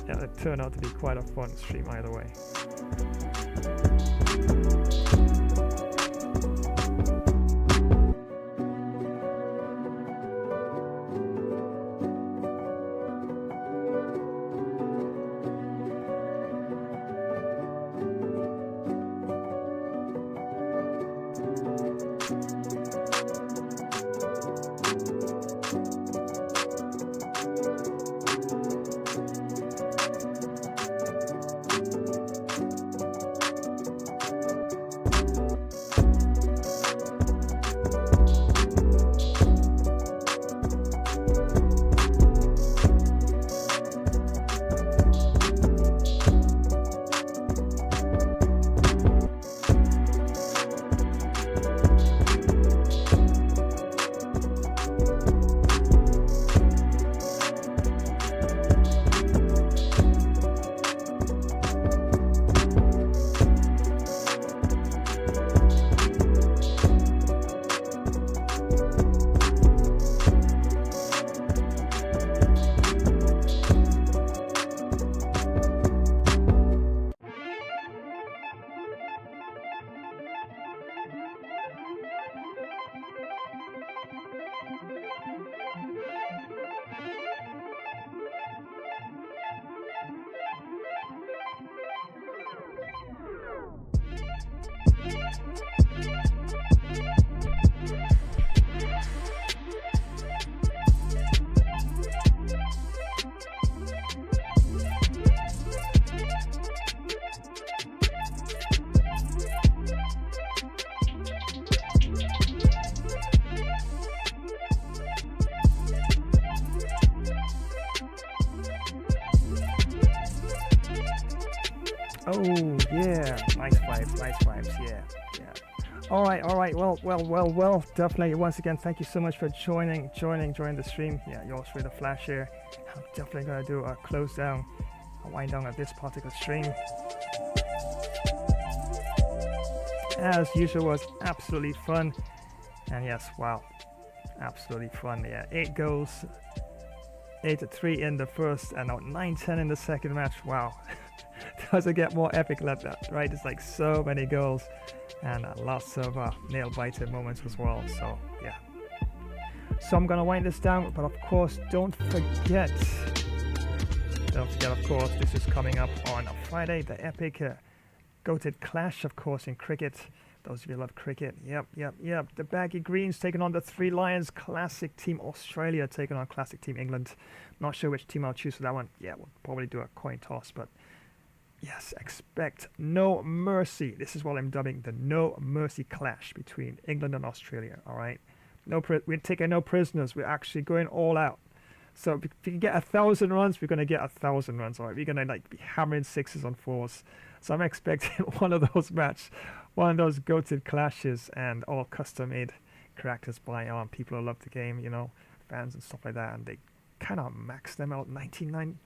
yeah, it turned out to be quite a fun stream either way. Oh yeah, nice vibes, yeah. All right. Well. Definitely, once again, thank you so much for joining the stream. Yeah, yours for the Flash here. I'm definitely gonna do a close down, a wind down of this particular stream. As usual, was absolutely fun, and yes, wow, absolutely fun. Yeah, 8 goals, 8-3 in the first, and now 9-10 in the second match. Wow, doesn't get more epic than that, right? It's like so many goals. And lots of nail-biting moments as well, so yeah. So I'm gonna wind this down, but of course don't forget, of course, this is coming up on Friday, the epic goated clash, of course, in cricket. Those of you who love cricket, yep. The Baggy Greens taking on the Three Lions, Classic Team Australia taking on Classic Team England. Not sure which team I'll choose for that one. Yeah, we'll probably do a coin toss, but yes, expect no mercy. This is what I'm dubbing the no mercy clash between England and Australia. All right, we're taking no prisoners. We're actually going all out. So if you can get 1,000 runs, we're going to get 1,000 runs. All right, we're going to be hammering 6s on 4s. So I'm expecting one of those goated clashes, and all custom made characters by people who love the game, fans and stuff like that, and they kind of max them out 99.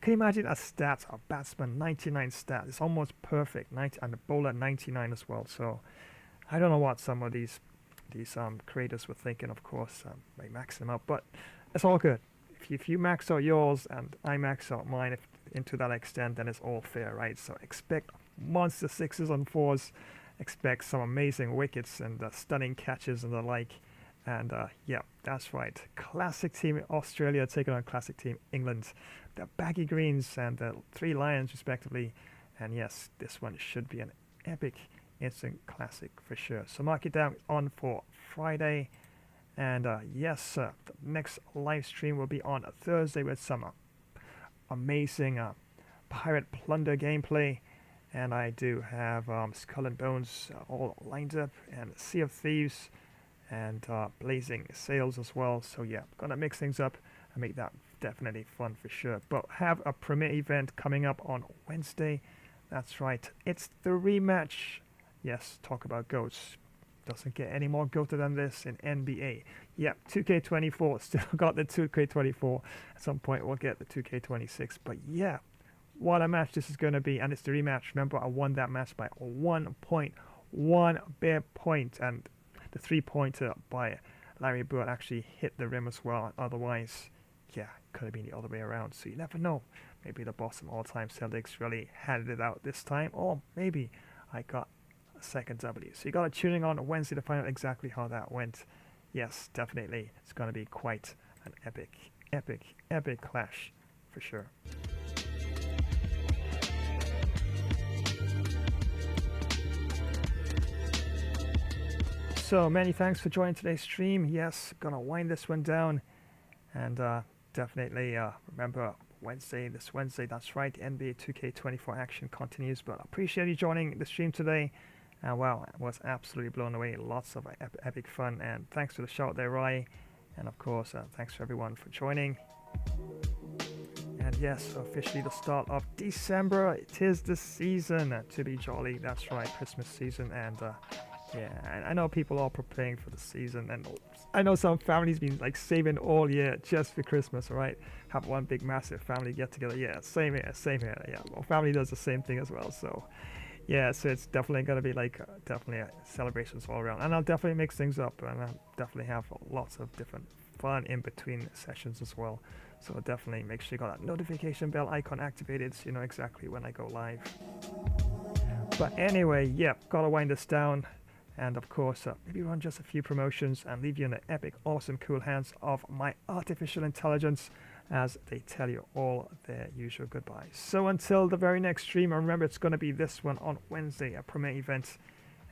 Can you imagine a stat, a batsman 99 stat? It's almost perfect. 90, and the bowler 99 as well. So I don't know what some of these creators were thinking. Of course, they max them out, but it's all good. If you max out yours and I max out mine into that extent, then it's all fair, right? So expect monster 6s on 4s. Expect some amazing wickets and stunning catches and the like. And yeah, that's right. Classic Team Australia taking on Classic Team England. The Baggy Greens and the Three Lions, respectively. And yes, this one should be an epic instant classic for sure. So mark it down on for Friday. And yes, the next live stream will be on a Thursday with some amazing Pirate Plunder gameplay. And I do have Skull and Bones all lined up, and Sea of Thieves, and Blazing Sails as well. So yeah, gonna mix things up and make that definitely fun for sure. But have a premiere event coming up on Wednesday. That's right, it's the rematch. Yes, talk about goats. Doesn't get any more goated than this in NBA. Yep, 2K24, still got the 2K24. At some point we'll get the 2K26. But yeah, what a match this is going to be. And it's the rematch. Remember, I won that match by 1 point. 1 bare point. And the 3-pointer by Larry Bird actually hit the rim as well. Otherwise, yeah, could have been the other way around. So you never know. Maybe the Boston all-time Celtics really had it out this time. Or maybe I got a second W. So you got to tune in on Wednesday to find out exactly how that went. Yes, definitely. It's going to be quite an epic clash for sure. So many thanks for joining today's stream. Yes, gonna wind this one down, and definitely remember this Wednesday, that's right, NBA 2K24 action continues. But I appreciate you joining the stream today. Wow, I was absolutely blown away. Lots of epic fun, and thanks for the shout there, Rai, and of course thanks for everyone for joining. And yes, officially the start of December. It is the season to be jolly. That's right, Christmas season. And yeah, I know people are preparing for the season, and I know some families been like saving all year just for Christmas, right? Have one big massive family get together. Yeah, same here. Yeah, well, family does the same thing as well. So yeah, so it's definitely gonna be like definitely celebrations all around, and I'll definitely mix things up, and I'll definitely have lots of different fun in between sessions as well. So definitely make sure you got that notification bell icon activated so you know exactly when I go live. But anyway, yeah, gotta wind this down. And of course, maybe run just a few promotions and leave you in the epic, awesome, cool hands of my artificial intelligence as they tell you all their usual goodbyes. So until the very next stream, and remember it's going to be this one on Wednesday, a premiere event,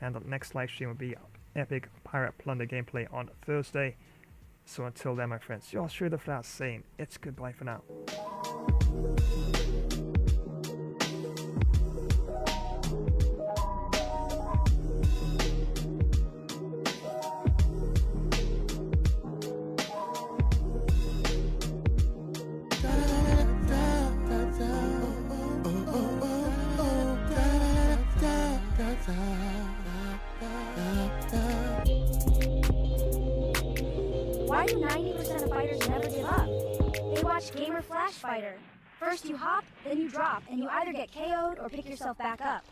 and the next live stream will be epic Pirate Plunder gameplay on Thursday. So until then, my friends, yours truly the Flash saying it's goodbye for now. Da, da, da, da. to never give up. They watch Gamer Flash Fighter. First you hop, then you drop, and you either get KO'd or pick yourself back up.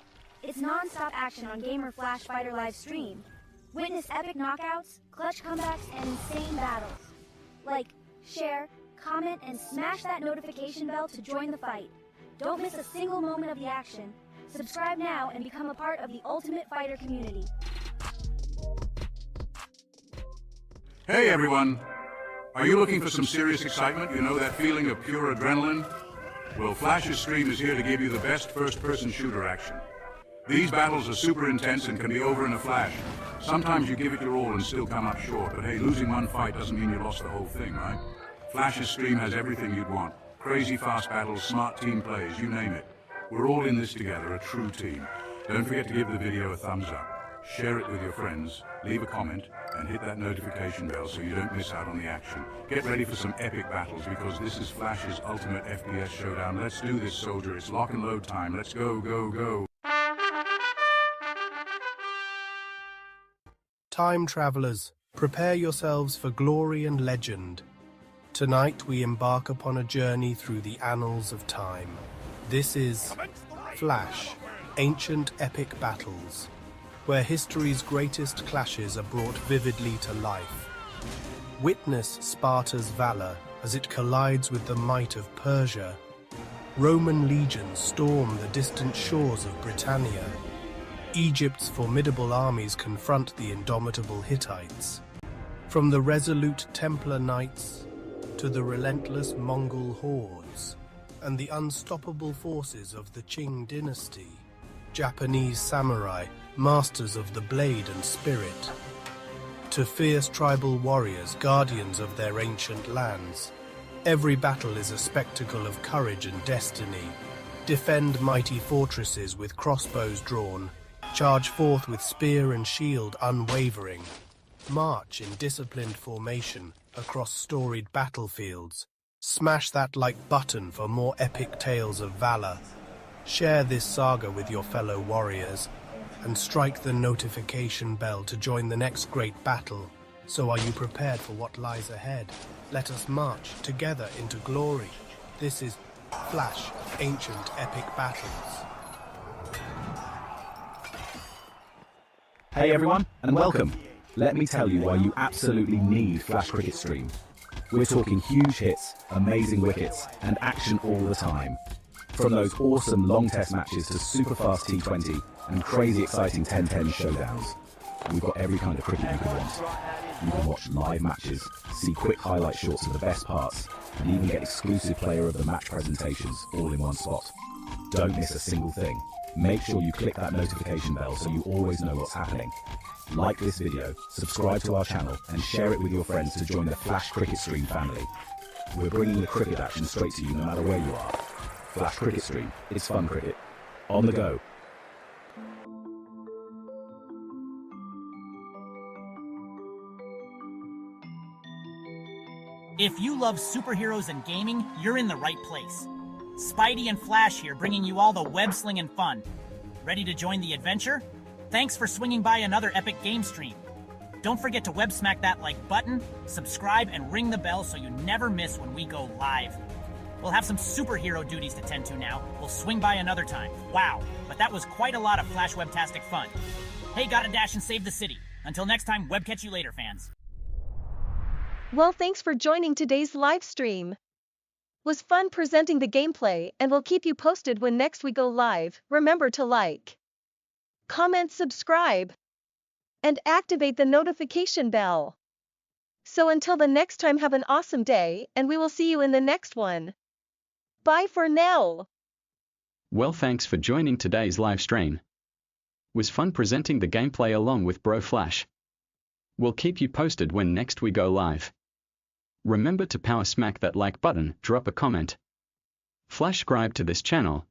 It's non-stop action on Gamer Flash Fighter live stream. Witness epic knockouts, clutch comebacks, and insane battles. Like, share, comment, and smash that notification bell to join the fight. Don't miss a single moment of the action. Subscribe now and become a part of the Ultimate Fighter community. Hey everyone! Are you looking for some serious excitement? You know that feeling of pure adrenaline? Well, Flash's stream is here to give you the best first-person shooter action. These battles are super intense and can be over in a flash. Sometimes you give it your all and still come up short, but hey, losing one fight doesn't mean you lost the whole thing, right? Flash's stream has everything you'd want. Crazy fast battles, smart team plays, you name it. We're all in this together, a true team. Don't forget to give the video a thumbs up. Share it with your friends, leave a comment, and hit that notification bell so you don't miss out on the action. Get ready for some epic battles because this is Flash's ultimate FPS showdown. Let's do this, soldier. It's lock and load time. Let's go, go, go. Time travelers, prepare yourselves for glory and legend. Tonight we embark upon a journey through the annals of time. This is Flash, Ancient Epic Battles, where history's greatest clashes are brought vividly to life. Witness Sparta's valor as it collides with the might of Persia. Roman legions storm the distant shores of Britannia. Egypt's formidable armies confront the indomitable Hittites. From the resolute Templar Knights to the relentless Mongol hordes and the unstoppable forces of the Qing dynasty, Japanese samurai, masters of the blade and spirit, to fierce tribal warriors, guardians of their ancient lands. Every battle is a spectacle of courage and destiny. Defend mighty fortresses with crossbows drawn. Charge forth with spear and shield unwavering. March in disciplined formation across storied battlefields. Smash that like button for more epic tales of valor. Share this saga with your fellow warriors, and strike the notification bell to join the next great battle. So are you prepared for what lies ahead? Let us march together into glory. This is Flash, Ancient Epic Battles. Hey everyone, and welcome. Let me tell you why you absolutely need Flash Cricket Stream. We're talking huge hits, amazing wickets, and action all the time. From those awesome long test matches to super fast T20 and crazy exciting 10-10 showdowns. We've got every kind of cricket you could want. You can watch live matches, see quick highlight shorts of the best parts, and even get exclusive player of the match presentations all in one spot. Don't miss a single thing. Make sure you click that notification bell so you always know what's happening. Like this video, subscribe to our channel, and share it with your friends to join the Flash Cricket Stream family. We're bringing the cricket action straight to you no matter where you are. Flash Cricket Stream, it's fun cricket. On the go. If you love superheroes and gaming, you're in the right place. Spidey and Flash here, bringing you all the web-slinging fun. Ready to join the adventure? Thanks for swinging by another epic game stream. Don't forget to web smack that like button, subscribe, and ring the bell so you never miss when we go live. We'll have some superhero duties to tend to now. We'll swing by another time. Wow, but that was quite a lot of Flash Webtastic fun. Hey, gotta dash and save the city. Until next time, web catch you later, fans. Well, thanks for joining today's live stream. Was fun presenting the gameplay, and we'll keep you posted when next we go live. Remember to like, comment, subscribe, and activate the notification bell. So until the next time, have an awesome day, and we will see you in the next one. Bye for now. Well, thanks for joining today's live stream. Was fun presenting the gameplay along with Bro Flash. We'll keep you posted when next we go live. Remember to power smack that like button, drop a comment, flash subscribe to this channel,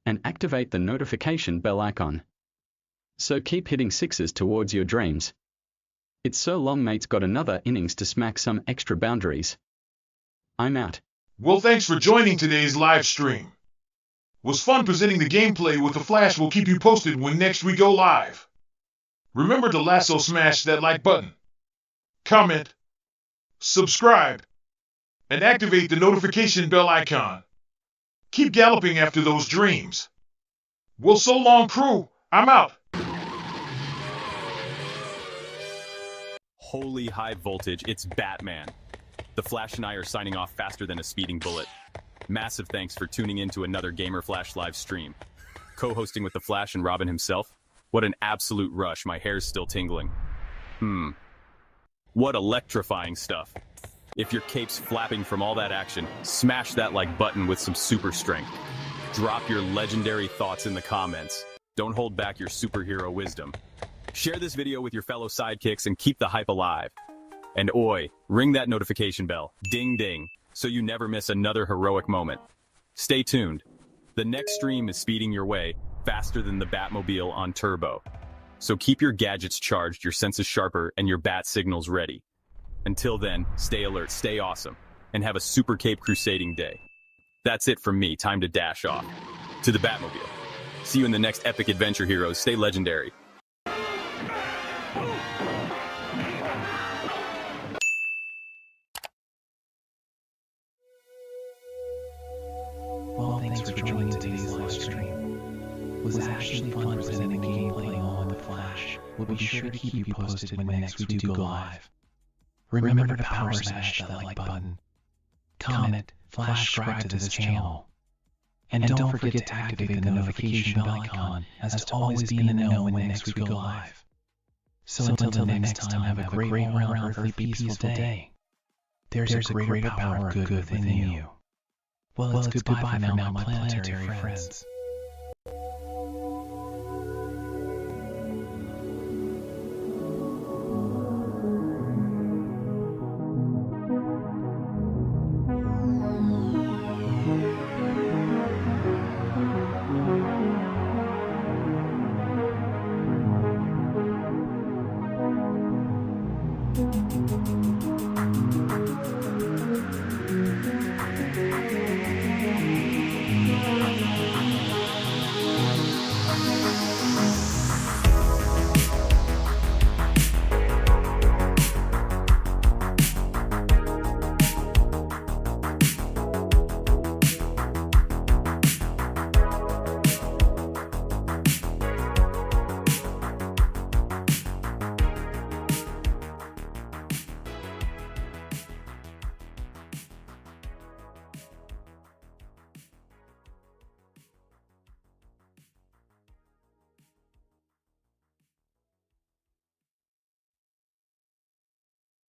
and activate the notification bell icon. So keep hitting sixes towards your dreams. It's so long, mate's got another innings to smack some extra boundaries. I'm out. Well, thanks for joining today's live stream. Was fun presenting the gameplay with the Flash. Will keep you posted when next we go live. Remember to lasso smash that like button, comment, subscribe, and activate the notification bell icon. Keep galloping after those dreams. Well, so long, crew. I'm out. Holy high voltage, it's Batman. The Flash and I are signing off faster than a speeding bullet. Massive thanks for tuning in to another Gamer Flash live stream. Co-hosting with the Flash and Robin himself? What an absolute rush, my hair's still tingling. What electrifying stuff. If your cape's flapping from all that action, smash that like button with some super strength. Drop your legendary thoughts in the comments. Don't hold back your superhero wisdom. Share this video with your fellow sidekicks and keep the hype alive. And oi, ring that notification bell, ding ding, so you never miss another heroic moment. Stay tuned. The next stream is speeding your way faster than the Batmobile on turbo. So keep your gadgets charged, your senses sharper, and your bat signals ready. Until then, stay alert, stay awesome, and have a super cape crusading day. That's it from me, time to dash off. To the Batmobile. See you in the next epic adventure, heroes. Stay legendary. Well, thanks for joining today's live stream. It was actually fun presenting the gameplay on the Flash. We'll be sure to keep you posted when next we do go live. Remember to power smash that like button. Comment, Flash subscribe to this channel. And don't forget to activate the notification bell icon as to always be in the know when next we go live. So until the next time, have a great all-around earthly peaceful day. There's a greater power of good within you. Well, it's goodbye for now, my planetary friends.